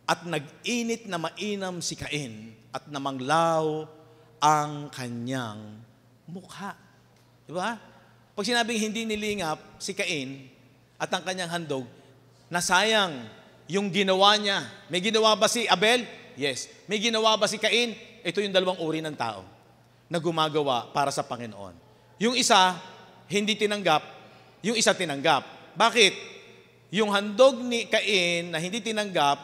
At nag-init na mainam si Cain at namanglaw ang kanyang mukha. Di ba? Pag sinabing hindi nilingap si Cain at ang kanyang handog, nasayang yung ginawa niya. May ginawa ba si Abel? Yes. May ginawa ba si Cain? Ito yung dalawang uri ng tao na gumagawa para sa Panginoon. Yung isa, hindi tinanggap. Yung isa tinanggap. Bakit? Yung handog ni Cain na hindi tinanggap,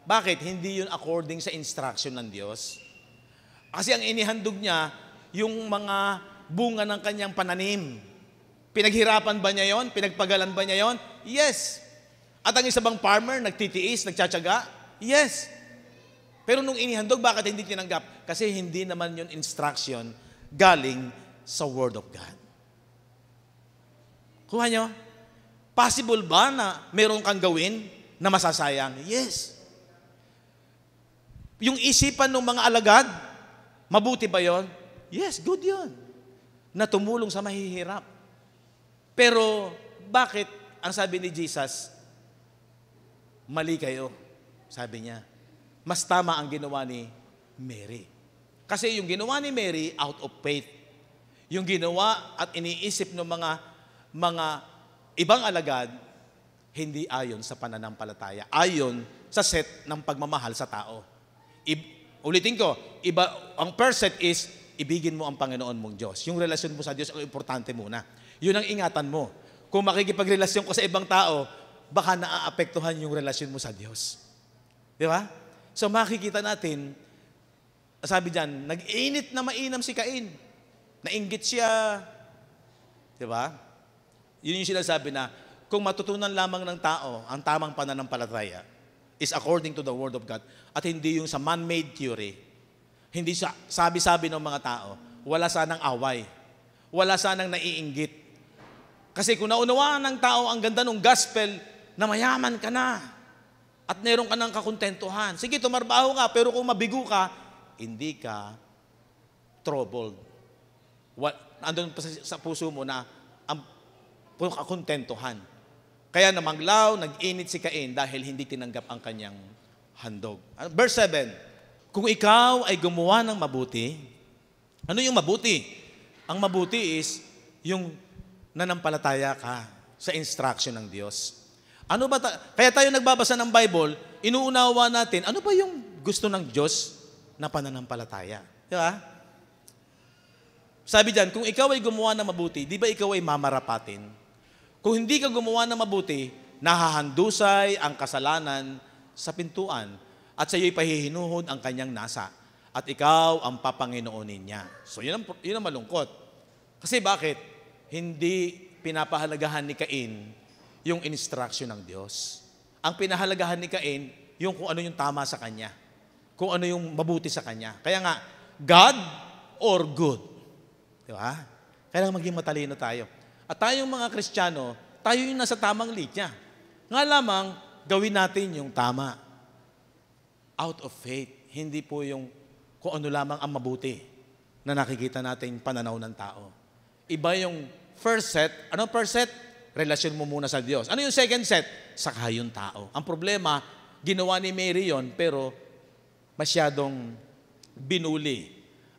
bakit? Hindi yun according sa instruction ng Diyos. Kasi ang inihandog niya, yung mga bunga ng kanyang pananim. Pinaghirapan ba niya yon? Pinagpagalan ba niya yon? Yes. At ang isa bang farmer, nagtitiis, nagtsatsaga? Yes. Pero nung inihandog, bakit hindi tinanggap? Kasi hindi naman yun instruction galing sa Word of God. Kuha nyo? Possible ba na meron kang gawin na masasayang? Yes. Yung isipan ng mga alagad, mabuti ba yon? Yes, good yon. Na tumulong sa mahihirap. Pero bakit ang sabi ni Jesus, mali kayo, sabi niya. Mas tama ang ginawa ni Mary. Kasi yung ginawa ni Mary, out of faith. Yung ginawa at iniisip ng mga ibang alagad, hindi ayon sa pananampalataya. Ayon sa set ng pagmamahal sa tao. Ulitin ko, ang first set is, ibigin mo ang Panginoon mong Diyos. Yung relasyon mo sa Diyos, ang importante muna. Yun ang ingatan mo. Kung makikipagrelasyon ko sa ibang tao, baka naaapektuhan yung relasyon mo sa Diyos. Di ba? So makikita natin, sabi dyan, nag-init na mainam si Cain. Nainggit siya. Di ba? Yun yung sinasabi na, kung matutunan lamang ng tao ang tamang pananampalataya is according to the Word of God at hindi yung sa man-made theory, hindi sa sabi-sabi ng mga tao, wala sanang away. Wala sanang naiinggit. Kasi kung naunawaan ng tao ang ganda ng gospel, na mayaman ka na at meron ka ng kakontentuhan. Sige, tumarbaho ka, pero kung mabigo ka, hindi ka troubled. Andun pa sa puso mo na ang kakontentuhan. Kaya namanglaw, nag-init si Cain dahil hindi tinanggap ang kanyang handog. Verse 7, kung ikaw ay gumawa ng mabuti, ano yung mabuti? Ang mabuti is yung nanampalataya ka sa instruction ng Diyos. Ano ba kaya tayo nagbabasa ng Bible, inuunawa natin, ano ba yung gusto ng Diyos na pananampalataya? Di ba? Sabi diyan, kung ikaw ay gumawa ng mabuti, di ba ikaw ay mamarapatin? Kung hindi ka gumawa ng mabuti, nahahandusay ang kasalanan sa pintuan at sa iyo'y pahihinuhod ang kanyang nasa at ikaw ang papanginoonin niya. So yun ang malungkot. Kasi bakit? Hindi pinapahalagahan ni Cain yung instruction ng Diyos. Ang pinahalagahan ni Cain, yung kung ano yung tama sa kanya. Kung ano yung mabuti sa kanya. Kaya nga, God or good. Di ba? Kailangan maging matalino tayo. At tayong mga Kristiyano, tayo yung nasa tamang linya. Nga lamang, gawin natin yung tama. Out of faith. Hindi po yung kung ano lamang ang mabuti na nakikita natin pananaw ng tao. Iba yung first set. Ano first set? Relasyon mo muna sa Diyos. Ano yung second set? Saka yung tao. Ang problema, ginawa ni Mary yon, pero masyadong binuli.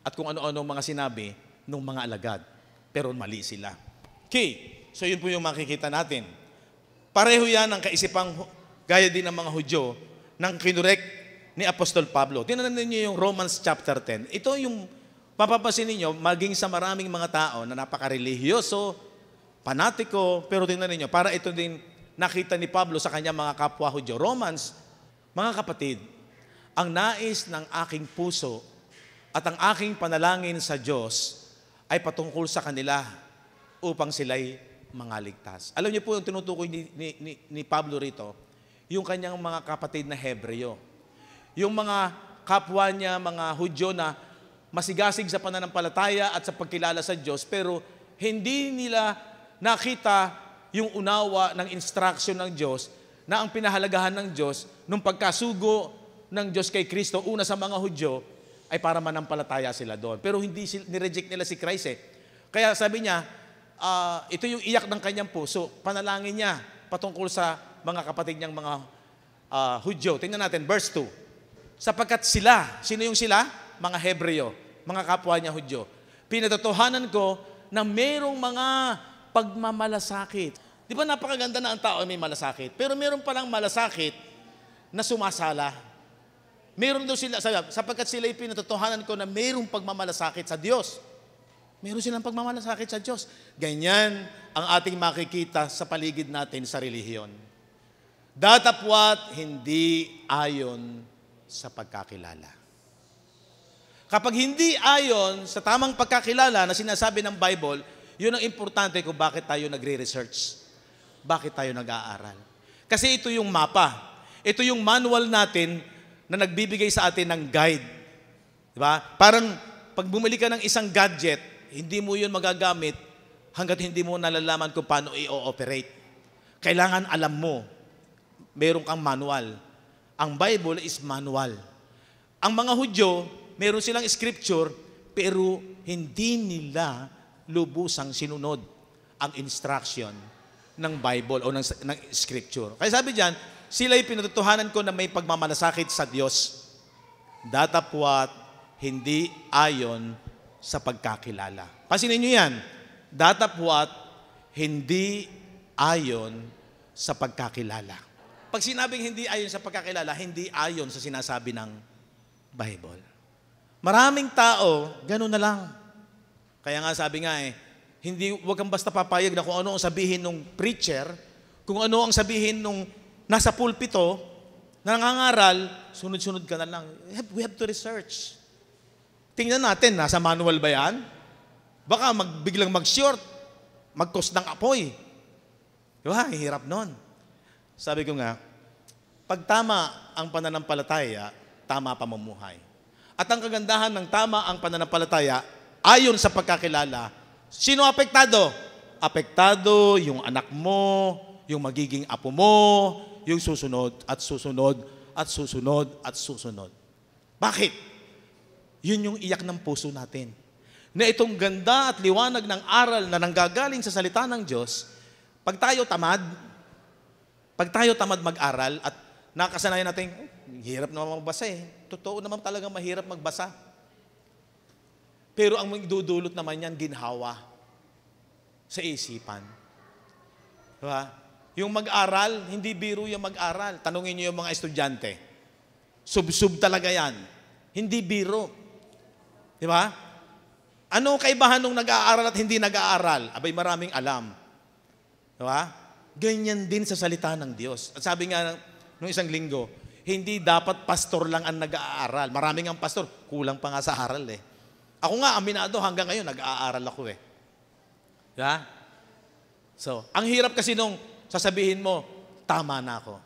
At kung ano-ano mga sinabi ng mga alagad. Pero mali sila. Okay. So yun po yung makikita natin. Pareho yan ang kaisipang gaya din ng mga Hudyo nang kinurek ni Apostol Pablo. Tingnan ninyo yung Romans chapter 10. Ito yung mapapansin ninyo, maging sa maraming mga tao na napaka-religyoso, panatiko, pero tingnan ninyo, para ito din nakita ni Pablo sa kanyang mga kapwa Hudyo. Romans, mga kapatid, ang nais ng aking puso at ang aking panalangin sa Diyos ay patungkol sa kanila upang sila'y mangaligtas. Alam niyo po yung tinutukoy ni Pablo rito, yung kanyang mga kapatid na Hebreo. Yung mga kapwa niya, mga Hudyo na masigasig sa pananampalataya at sa pagkilala sa Diyos, pero hindi nila nakita yung unawa ng instruction ng Diyos na ang pinahalagahan ng Diyos nung pagkasugo ng Diyos kay Kristo, una sa mga Hudyo, ay para manampalataya sila doon. Pero hindi nireject nila si Christ eh. Kaya sabi niya, ito yung iyak ng kanyang puso, panalangin niya patungkol sa mga kapatid niyang mga Hudyo. Tingnan natin, verse 2. Sapagkat sila, sino yung sila? Mga Hebreo, mga kapwa niya Hudyo. Pinatotohanan ko na merong mga pagmamalasakit. Di ba napakaganda na ang tao ay may malasakit? Pero meron palang malasakit na sumasala. Meron daw sila, sapagkat sila ay pinatotohanan ko na merong pagmamalasakit sa Diyos. Meron silang pagmamalasakit sa Diyos. Ganyan ang ating makikita sa paligid natin sa relihiyon. Datapwat hindi ayon sa pagkakilala. Kapag hindi ayon sa tamang pagkakilala na sinasabi ng Bible, yun ang importante kung bakit tayo nagre-research. Bakit tayo nag-aaral. Kasi ito yung mapa. Ito yung manual natin na nagbibigay sa atin ng guide. Diba? Parang pag bumili ka ng isang gadget, hindi mo yun magagamit hanggat hindi mo nalalaman kung paano i-ooperate. Kailangan alam mo, meron kang manual. Ang Bible is manual. Ang mga Hudyo, meron silang scripture, pero hindi nila lubusang sinunod ang instruction ng Bible o ng scripture. Kaya sabi diyan, sila'y pinatutuhanan ko na may pagmamalasakit sa Diyos. Datapwat hindi ayon sa pagkakilala. Pansinin niyo yan. Datapwat hindi ayon sa pagkakilala. Pag sinabing hindi ayon sa pagkakilala, hindi ayon sa sinasabi ng Bible. Maraming tao, gano'n na lang. Kaya nga sabi nga huwag kang basta papayag na kung ano ang sabihin ng preacher, kung ano ang sabihin nung nasa pulpito, na nangangaral, sunod-sunod ka na lang. We have to research. Tingnan natin, nasa manual ba yan? Baka biglang mag-short, mag-cause ng apoy. Diba? Hirap nun. Sabi ko nga, pag tama ang pananampalataya, tama pamumuhay. At ang kagandahan ng tama ang pananampalataya, ayon sa pagkakilala, sino apektado? Apektado yung anak mo, yung magiging apo mo, yung susunod at susunod at susunod at susunod. Bakit? Yun yung iyak ng puso natin. Na itong ganda at liwanag ng aral na nanggagaling sa salita ng Diyos, pag tayo tamad mag-aral at nakasanayan natin, hirap naman magbasa eh. Totoo naman talaga mahirap magbasa. Pero ang magdudulot naman yan, ginhawa sa isipan. Diba? Yung mag-aral, hindi biro yung mag-aral. Tanungin niyo yung mga estudyante. Sub-sub talaga yan. Hindi biro. Diba? Ano kaibahan nung nag-aaral at hindi nag-aaral? Abay, maraming alam. Diba? Ganyan din sa salita ng Diyos. At sabi nga nung isang linggo, hindi dapat pastor lang ang nag-aaral. Maraming ang pastor, kulang pa nga sa aral eh. Ako nga, aminado, hanggang ngayon, nag-aaral ako eh. Diba? So, ang hirap kasi nung sasabihin mo, tama na ako.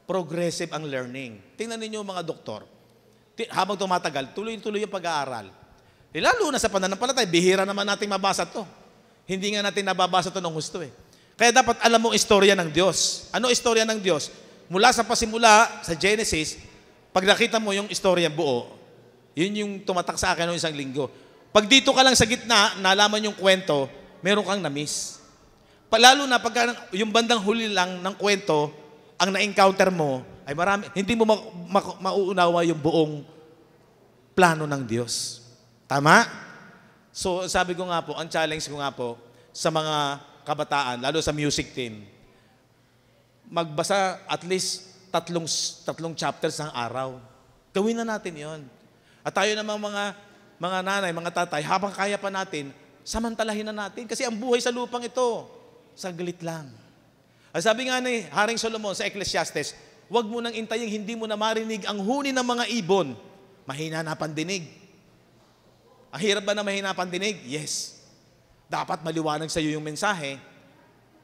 Progressive ang learning. Tingnan ninyo mga doktor. Habang tumatagal, tuloy-tuloy yung pag-aaral. Lalo na sa pananampalataya, bihira naman natin mabasa to. Hindi nga natin nababasa to ng gusto eh. Kaya dapat alam mo istorya ng Diyos. Ano istorya ng Diyos? Mula sa pasimula, sa Genesis, pag nakita mo yung istorya buo, yun yung tumatak sa akin noong isang linggo. Pag dito ka lang sa gitna, nalaman yung kwento, meron kang na-miss. Lalo na pag yung bandang huli lang ng kwento, ang na-encounter mo, ay marami, hindi mo mauunawa yung buong plano ng Diyos. Tama? So, sabi ko nga po, ang challenge ko nga po, sa mga kabataan, lalo sa music team, magbasa at least tatlong chapters ng araw. Gawin na natin yon. At tayo namang mga nanay, mga tatay, habang kaya pa natin, samantalahin na natin. Kasi ang buhay sa lupang ito, saglit lang. At sabi nga ni Haring Solomon sa Ecclesiastes, huwag mo nang intayin, hindi mo na marinig ang huni ng mga ibon. Mahina na pandinig. Ang hirap ba na mahina pandinig? Yes. Dapat maliwanag sa iyo yung mensahe,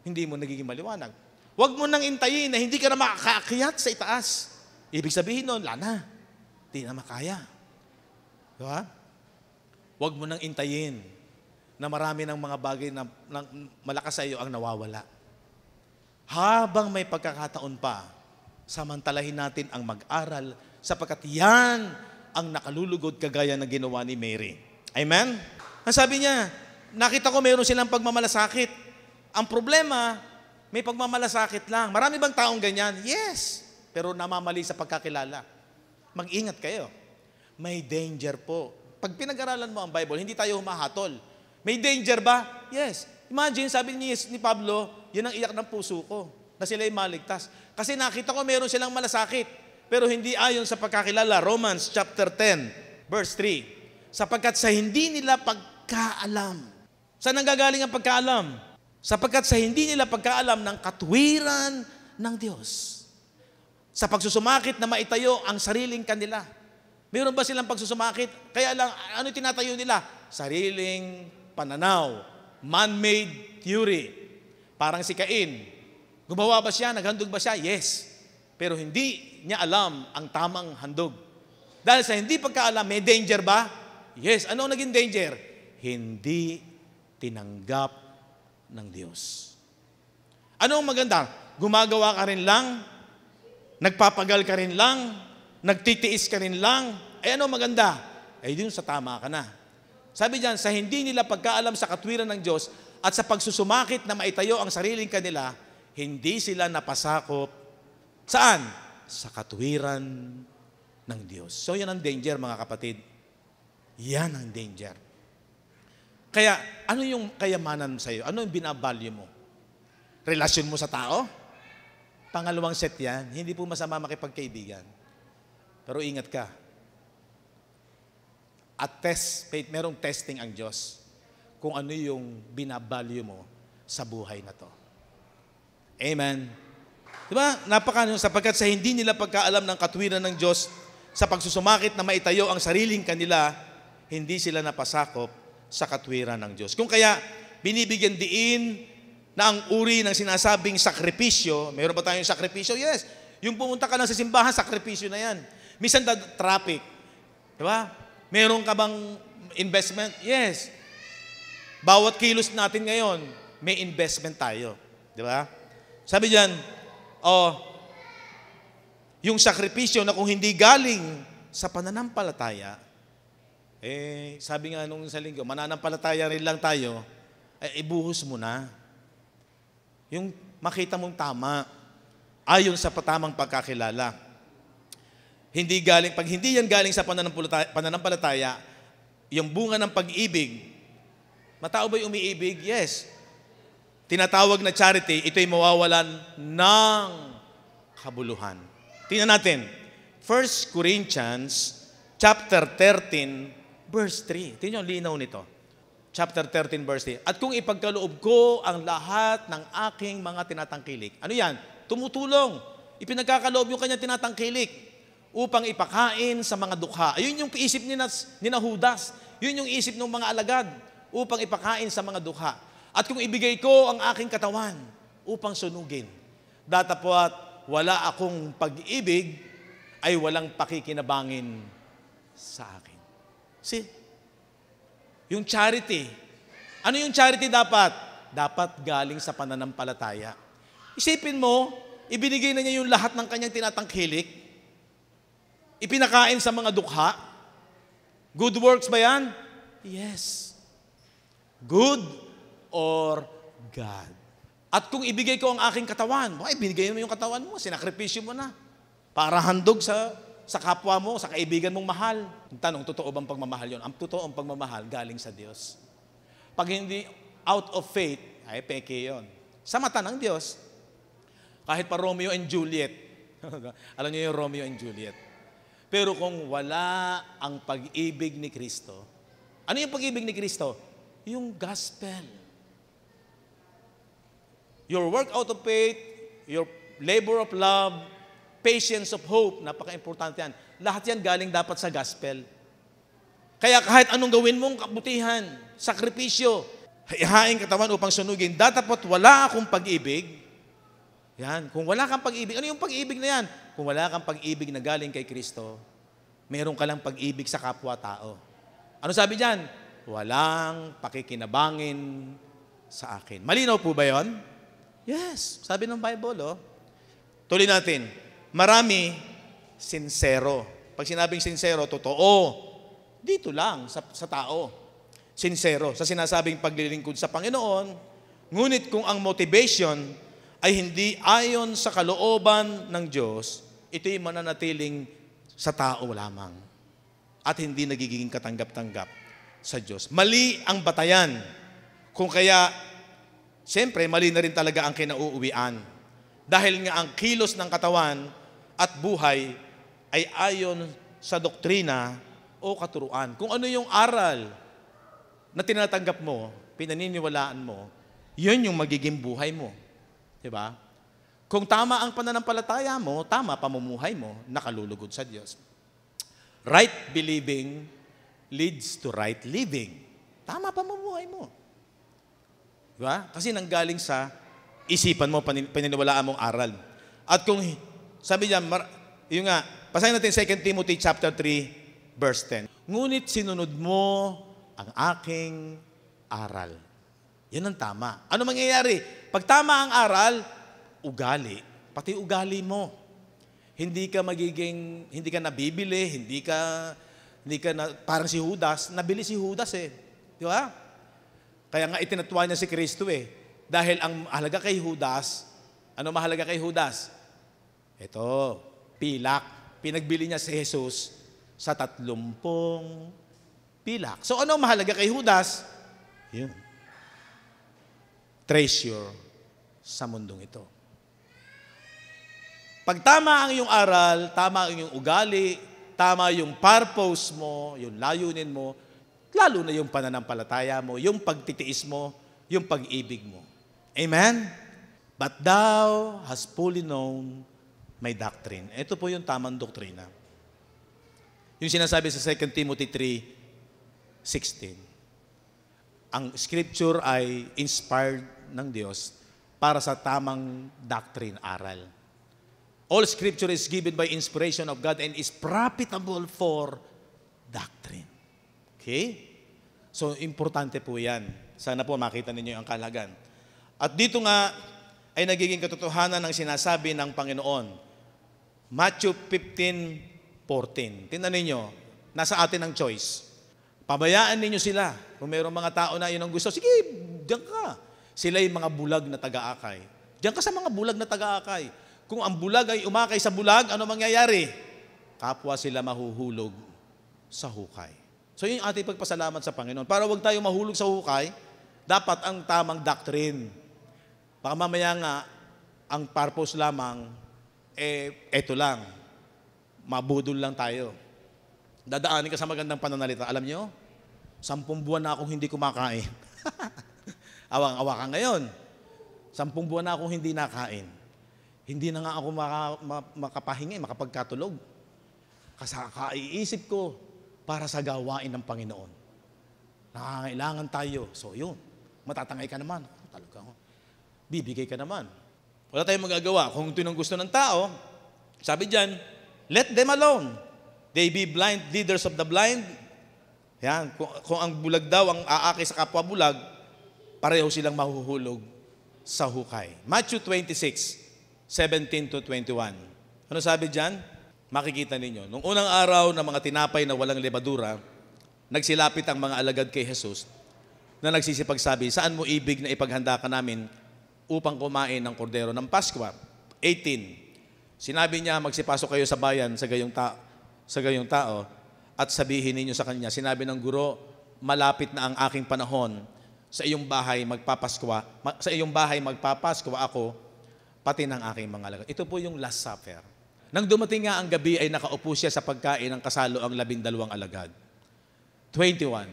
hindi mo nagiging maliwanag. Huwag mo nang intayin na hindi ka na makakaakyat sa itaas. Ibig sabihin nun, lana. Hindi na makaya. Diba? Huwag mo nang intayin na marami ng mga bagay na malakas sa iyo ang nawawala. Habang may pagkakataon pa, samantalahin natin ang mag-aral sapagkat yan ang nakalulugod kagaya ng ginawa ni Mary. Amen? Ang sabi niya, nakita ko meron silang pagmamalasakit. Ang problema, may pagmamalasakit lang. Marami bang taong ganyan? Yes. Pero namamali sa pagkakilala. Mag-ingat kayo. May danger po. Pag pinag-aralan mo ang Bible, hindi tayo humahatol. May danger ba? Yes. Imagine, sabi ni Pablo, yun ang iyak ng puso ko, na sila ay maligtas. Kasi nakita ko meron silang malasakit, pero hindi ayon sa pagkakilala. Romans chapter 10, verse 3. Sapagkat sa hindi nila pagkaalam. Saan nanggagaling ang pagkaalam? Sapagkat sa hindi nila pagkaalam ng katuwiran ng Diyos. Sa pagsusumakit na maitayo ang sariling kanila. Meron ba silang pagsusumakit? Kaya lang, ano tinatayo nila? Sariling pananaw. Man-made theory. Parang si Cain. Gumawa ba siya? Naghandog ba siya? Yes. Pero hindi niya alam ang tamang handog. Dahil sa hindi pagkaalam, may danger ba? Yes. Ano naging danger? Hindi tinanggap ng Diyos. Ano ang maganda? Gumagawa ka rin lang, nagpapagal ka rin lang, nagtitiis ka rin lang, ay ano maganda? Ay din sa tama ka na. Sabi diyan, sa hindi nila pagkaalam sa katwiran ng Diyos at sa pagsusumakit na maitayo ang sariling kanila, hindi sila napasakop. Saan? Sa katwiran ng Diyos. So yan ang danger mga kapatid. Yan ang danger. Kaya, ano yung kayamanan sa iyo? Ano yung binavalue mo? Relasyon mo sa tao? Pangalawang set yan. Hindi po masama makipagkaibigan. Pero ingat ka. At merong testing ang Diyos kung ano yung binavalue mo sa buhay na to. Amen. Diba? Sapagkat sa hindi nila pagkaalam ng katwiran ng Diyos, sa pagsusumakit na maitayo ang sariling kanila, hindi sila napasakop sa katwiran ng Diyos. Kung kaya, binibigyan diin na ang uri ng sinasabing sakripisyo, mayroon ba tayong sakripisyo? Yes. Yung pumunta ka lang sa simbahan, sakripisyo na yan. Minsan traffic. Diba? Meron ka bang investment? Yes. Bawat kilos natin ngayon, may investment tayo. Diba? Sabi diyan, yung sakripisyo na kung hindi galing sa pananampalataya, sabi nga nung sa linggo, mananampalataya rin lang tayo, ibuhos mo na. Yung makita mong tama, ayon sa patamang pagkakilala. Pag hindi yan galing sa pananampalataya, yung bunga ng pag-ibig, matao ba'y umiibig? Yes. Tinatawag na charity, ito'y mawawalan ng kabuluhan. Tingnan natin, 1 Corinthians chapter 13, verse 3. Tingnan nyo, linaw nito. Chapter 13, verse 3. At kung ipagkaloob ko ang lahat ng aking mga tinatangkilik, ano yan? Tumutulong. Ipinagkakaloob yung kanyang tinatangkilik upang ipakain sa mga dukha. Ayun yung isip ni na Judas. Yun yung isip ng mga alagad upang ipakain sa mga dukha. At kung ibigay ko ang aking katawan upang sunugin, datapwat wala akong pag-ibig, ay walang pakikinabangin sa akin. See? Yung charity. Ano yung charity dapat? Dapat galing sa pananampalataya. Isipin mo, ibinigay na niya yung lahat ng kanyang tinatangkilik, ipinakain sa mga dukha. Good works ba yan? Yes. Good or God. At kung ibigay ko ang aking katawan, binigay mo yung katawan mo, sinakripisyo mo na. Para handog sa kapwa mo, sa kaibigan mong mahal. Ang tanong, totoo bang pagmamahal yun? Ang totoong pagmamahal galing sa Diyos. Pag hindi out of faith, ay peke yun. Sa mata ng Diyos, kahit pa Romeo and Juliet. Alam niyo yung Romeo and Juliet. Pero kung wala ang pag-ibig ni Kristo, ano yung pag-ibig ni Kristo? Yung gospel. Your work out of faith, your labor of love, patience of hope, napaka-importante yan. Lahat yan galing dapat sa gospel. Kaya kahit anong gawin mong kabutihan, sakripisyo, ihaing katawan upang sunugin, datapot wala akong pag-ibig. Yan, kung wala kang pag-ibig, ano yung pag-ibig na yan? Kung wala kang pag-ibig na galing kay Kristo, meron ka lang pag-ibig sa kapwa-tao. Ano sabi diyan? Walang pakikinabangin sa akin. Malinaw po ba yon? Yes, sabi ng Bible, oh. Tuloy natin. Marami, sincero. Pag sinabing sincero, totoo. Dito lang, sa tao. Sincero, sa sinasabing paglilingkod sa Panginoon. Ngunit kung ang motivation ay hindi ayon sa kalooban ng Diyos, ito'y mananatiling sa tao lamang. At hindi nagiging katanggap-tanggap sa Diyos. Mali ang batayan. Kung kaya, siyempre, mali na rin talaga ang kinauuwian. Dahil nga ang kilos ng katawan at buhay ay ayon sa doktrina o katuruan. Kung ano yung aral na tinatanggap mo, pinaniniwalaan mo, yun yung magiging buhay mo. Diba? Kung tama ang pananampalataya mo, tama pamumuhay mo, nakalulugod sa Diyos. Right believing leads to right living. Tama pamumuhay mo. Diba? Kasi nanggaling sa isipan mo, paniniwalaan mong aral. At kung, sabi niya, yung nga, pasahin natin 2 Timothy chapter 3, verse 10. Ngunit sinunod mo ang aking aral. Yan ang tama. Ano mangyayari? Pag tama ang aral, ugali. Pati ugali mo. Hindi ka nabibili, hindi ka parang si Judas. Nabili si Judas eh. Di ba? Kaya nga itinatwa niya si Kristo eh. Dahil ang mahalaga kay Judas, ano mahalaga kay Judas? Ito, pilak. Pinagbili niya si Jesus sa 30 pilak. So ano mahalaga kay Judas? Yun. Treasure sa mundong ito. Pag tama ang iyong aral, tama ang iyong ugali, tama yung purpose mo, yung layunin mo, lalo na yung pananampalataya mo, yung pagtitiis mo, yung pag-ibig mo. Amen? But thou hast fully known my doctrine. Ito po yung tamang doktrina. Yung sinasabi sa 2 Timothy 3:16. Ang scripture ay inspired ng Diyos para sa tamang doctrine, aral. All scripture is given by inspiration of God and is profitable for doctrine. Okay? So, importante po yan. Sana po makita ninyo ang kahalagan. At dito nga ay nagiging katotohanan ng sinasabi ng Panginoon. Matthew 15:14. Tingnan ninyo, nasa atin ang choice. Pabayaan ninyo sila. Kung mayroong mga tao na yun ang gusto, sige, diyan ka. Sila yung mga bulag na taga-akay. Diyan ka sa mga bulag na taga-akay. Kung ang bulag ay umakay sa bulag, ano mangyayari? Kapwa sila mahuhulog sa hukay. So So yun yung ating pagpasalamat sa Panginoon. Para wag tayo mahulog sa hukay, dapat ang tamang doctrine. Baka mamaya nga, ang purpose lamang, eto lang, mabudol lang tayo. Dadaanin ka sa magandang pananalita. Alam nyo, 10 buwan na akong hindi kumakain. Awang-awa ka ngayon. 10 buwan na akong hindi nakain. Hindi na nga ako makapahinga, makapagkatulog. Kasi kaiisip ko para sa gawain ng Panginoon. Nakangailangan tayo. So yun, matatangay ka naman. Talaga, bibigay ka naman. Wala tayong magagawa. Kung ito yung gusto ng tao, sabi dyan, let them alone. They be blind leaders of the blind. Yan. Kung ang bulag daw ang aaki sa kapwa bulag, pareho silang mahuhulog sa hukay. Matthew 26:17-21. Ano sabi dyan? Makikita ninyo. Nung unang araw ng mga tinapay na walang lebadura, nagsilapit ang mga alagad kay Jesus na nagsisipagsabi, saan mo ibig na ipaghanda ka namin upang kumain ng kordero ng Paskwa? 18. Sinabi niya, magsipasok kayo sa bayan sa gayong tao at sabihin ninyo sa kanya, sinabi ng guro, malapit na ang aking panahon, sa iyong bahay magpapaskwa ako, pati ng aking mga alagad. Ito po yung Last Supper. Nang dumating nga ang gabi ay nakaupo siya sa pagkain ng kasalo ang 12 alagad. 21.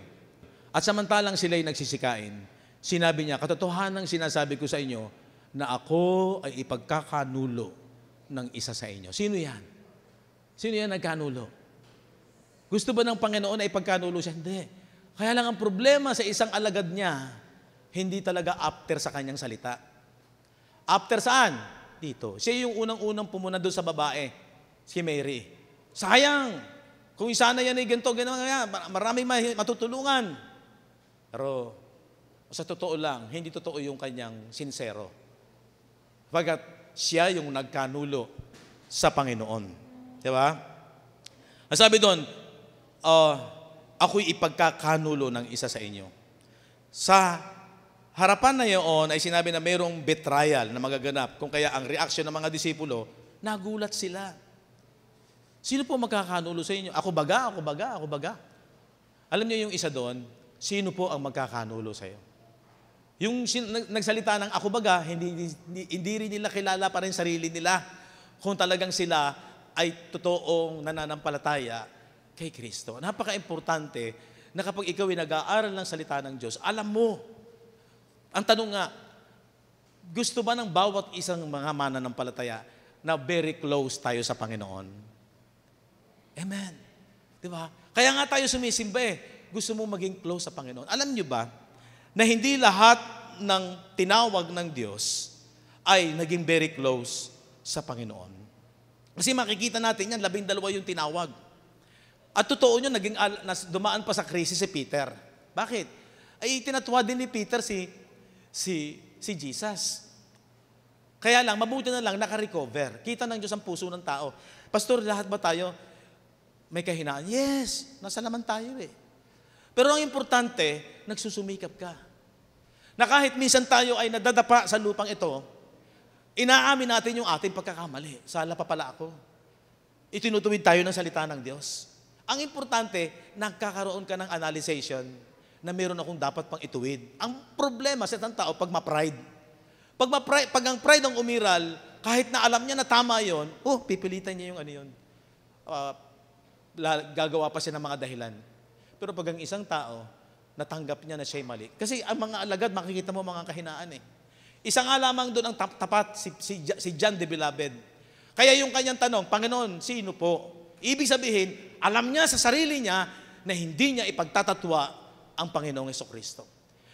At samantalang sila'y nagsisikain, sinabi niya, katotohanang sinasabi ko sa inyo na ako ay ipagkakanulo ng isa sa inyo. Sino yan? Sino yan nagkanulo? Gusto ba ng Panginoon na ipagkanulo siya? Hindi. Kaya lang ang problema sa isang alagad niya, hindi talaga after sa kanyang salita. After saan? Dito. Siya yung unang-unang pumuna doon sa babae, si Mary. Sayang! Kung sana yan ay ganito, maraming matutulungan. Pero sa totoo lang, hindi totoo yung kanyang sincero. Pagkat siya yung nagkanulo sa Panginoon. Di ba? Ang sabi doon, ako'y ipagkakanulo ng isa sa inyo. Sa harapan na iyon ay sinabi na mayroong betrayal na magaganap. Kung kaya ang reaksyon ng mga disipulo, nagulat sila. Sino po magkakanulo sa inyo? Ako baga? Alam niyo yung isa doon, sino po ang magkakanulo sa iyo? Yung nagsalita ng ako baga, hindi rin nila kilala pa rin sarili nila kung talagang sila ay totoong nananampalataya kay Kristo. Napaka-importante na kapag ikaw ay nag-aaral ng salita ng Diyos, alam mo. Ang tanong nga, gusto ba ng bawat isang mga mananampalataya na very close tayo sa Panginoon? Amen. Di ba? Kaya nga tayo sumisimba Gusto mo maging close sa Panginoon. Alam niyo ba na hindi lahat ng tinawag ng Diyos ay naging very close sa Panginoon? Kasi makikita natin yan, 12 yung tinawag. At totoo nyo, dumaan pa sa krisis si Peter. Bakit? Ay tinatwa din ni Peter si Jesus. Kaya lang, mabuti na lang naka-recover. Kita ng Diyos ang puso ng tao. Pastor, lahat ba tayo may kahinaan? Yes, nasa naman tayo Pero ang importante, nagsusumikap ka. Na kahit minsan tayo ay nadadapa sa lupang ito, inaamin natin yung ating pagkakamali. Sala pa pala ako. Itinutuwid tayo ng salita ng Diyos. Ang importante, nagkakaroon ka ng analyzation na meron akong dapat pang ituwid. Ang problema sa isang tao, pag ma-pride. Pag ang pride ang umiral, kahit na alam niya na tama yon, pipilitan niya yung gagawa pa siya ng mga dahilan. Pero pag ang isang tao, natanggap niya na siya'y mali. Kasi ang mga alagad, makikita mo mga kahinaan Isa nga lamang doon ang tapat, si John the Beloved. Kaya yung kanyang tanong, Panginoon, sino po? Ibig sabihin, alam niya sa sarili niya na hindi niya ipagtatatwa ang Panginoong Jesucristo.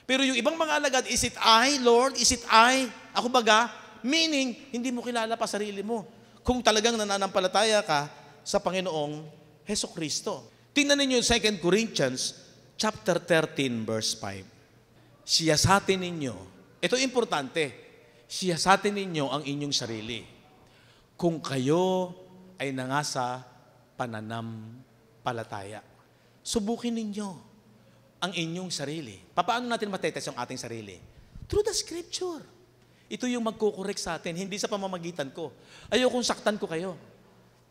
Pero yung ibang mga alagad, is it I, Lord? Is it I? Ako baga? Meaning, hindi mo kilala pa sarili mo. Kung talagang nananampalataya ka sa Panginoong Jesucristo. Tingnan ninyo 2 Corinthians chapter 13 verse 5. Siyasatin ninyo, ito importante, siyasatin ninyo ang inyong sarili. Kung kayo ay nangasa pananampalataya. Subukin ninyo ang inyong sarili. Paano natin matetest ang ating sarili? Through the Scripture. Ito yung magkukorek sa atin, hindi sa pamamagitan ko. Ayokong saktan ko kayo.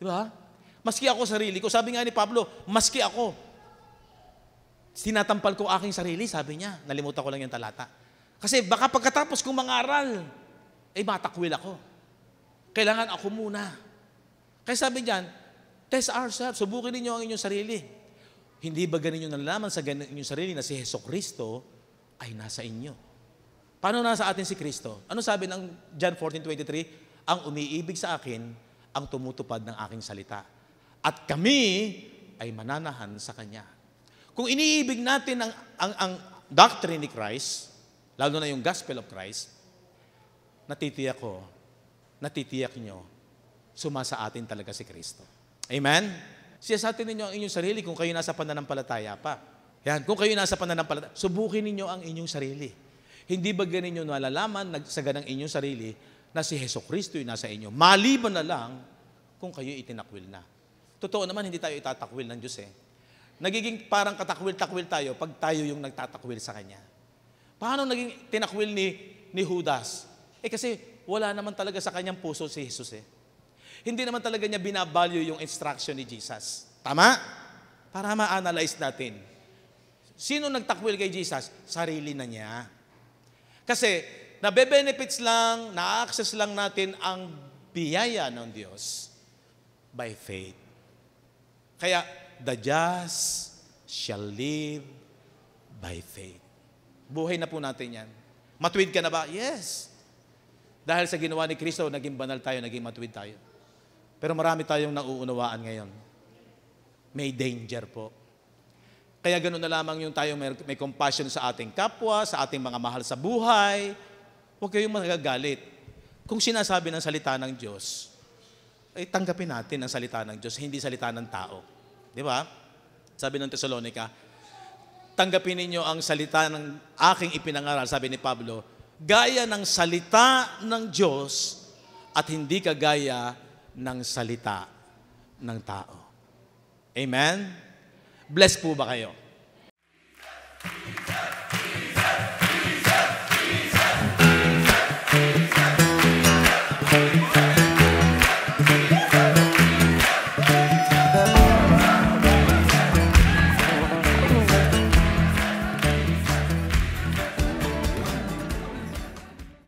Di ba? Maski ako sarili ko. Sabi nga ni Pablo, maski ako. Tinatampal ko aking sarili, sabi niya. Nalimutan ko lang yung talata. Kasi baka pagkatapos kong mangaral, matakwil ako. Kailangan ako muna. Kaya sabi diyan, test ourselves, subukin ninyo ang inyong sarili. Hindi ba ganin nyo nalalaman sa inyong sarili na si Hesukristo ay nasa inyo? Paano nasa atin si Kristo? Ano sabi ng John 14:23? Ang umiibig sa akin, ang tumutupad ng aking salita. At kami ay mananahan sa Kanya. Kung iniibig natin ang doctrine ni Christ, lalo na yung gospel of Christ, natitiyak nyo, sumasa atin talaga si Kristo. Amen? Siyasatin ninyo ang inyong sarili kung kayo nasa pananampalataya pa. Yan, kung kayo nasa pananampalataya, subukin ninyo ang inyong sarili. Hindi ba ganin nyo nalalaman sa ganang inyong sarili na si Hesukristo yung nasa inyo? Maliban na lang kung kayo itinakwil na. Totoo naman, hindi tayo itatakwil ng Diyos Nagiging parang katakwil-takwil tayo pag tayo yung nagtatakwil sa Kanya. Paano naging tinakwil ni Judas? Kasi wala naman talaga sa kanyang puso si Jesus Hindi naman talaga niya binavalue yung instruction ni Jesus. Tama? Para ma-analyze natin. Sino nagtakwil kay Jesus? Sarili na niya. Kasi nabe-benefits lang, na-access lang natin ang biyaya ng Diyos by faith. Kaya, the just shall live by faith. Buhay na po natin yan. Matuwid ka na ba? Yes. Dahil sa ginawa ni Kristo, naging banal tayo, naging matuwid tayo. Pero marami tayong nauunawaan ngayon. May danger po. Kaya ganoon na lamang yung tayo may compassion sa ating kapwa, sa ating mga mahal sa buhay. Huwag kayong magagalit. Kung sinasabi ng salita ng Diyos, ay tanggapin natin ang salita ng Diyos, hindi salita ng tao. Di ba? Sabi ng Thessalonica, tanggapin ninyo ang salita ng aking ipinangaral, sabi ni Pablo, gaya ng salita ng Diyos at hindi kagaya ng salita ng tao. Amen? Blessed po ba kayo?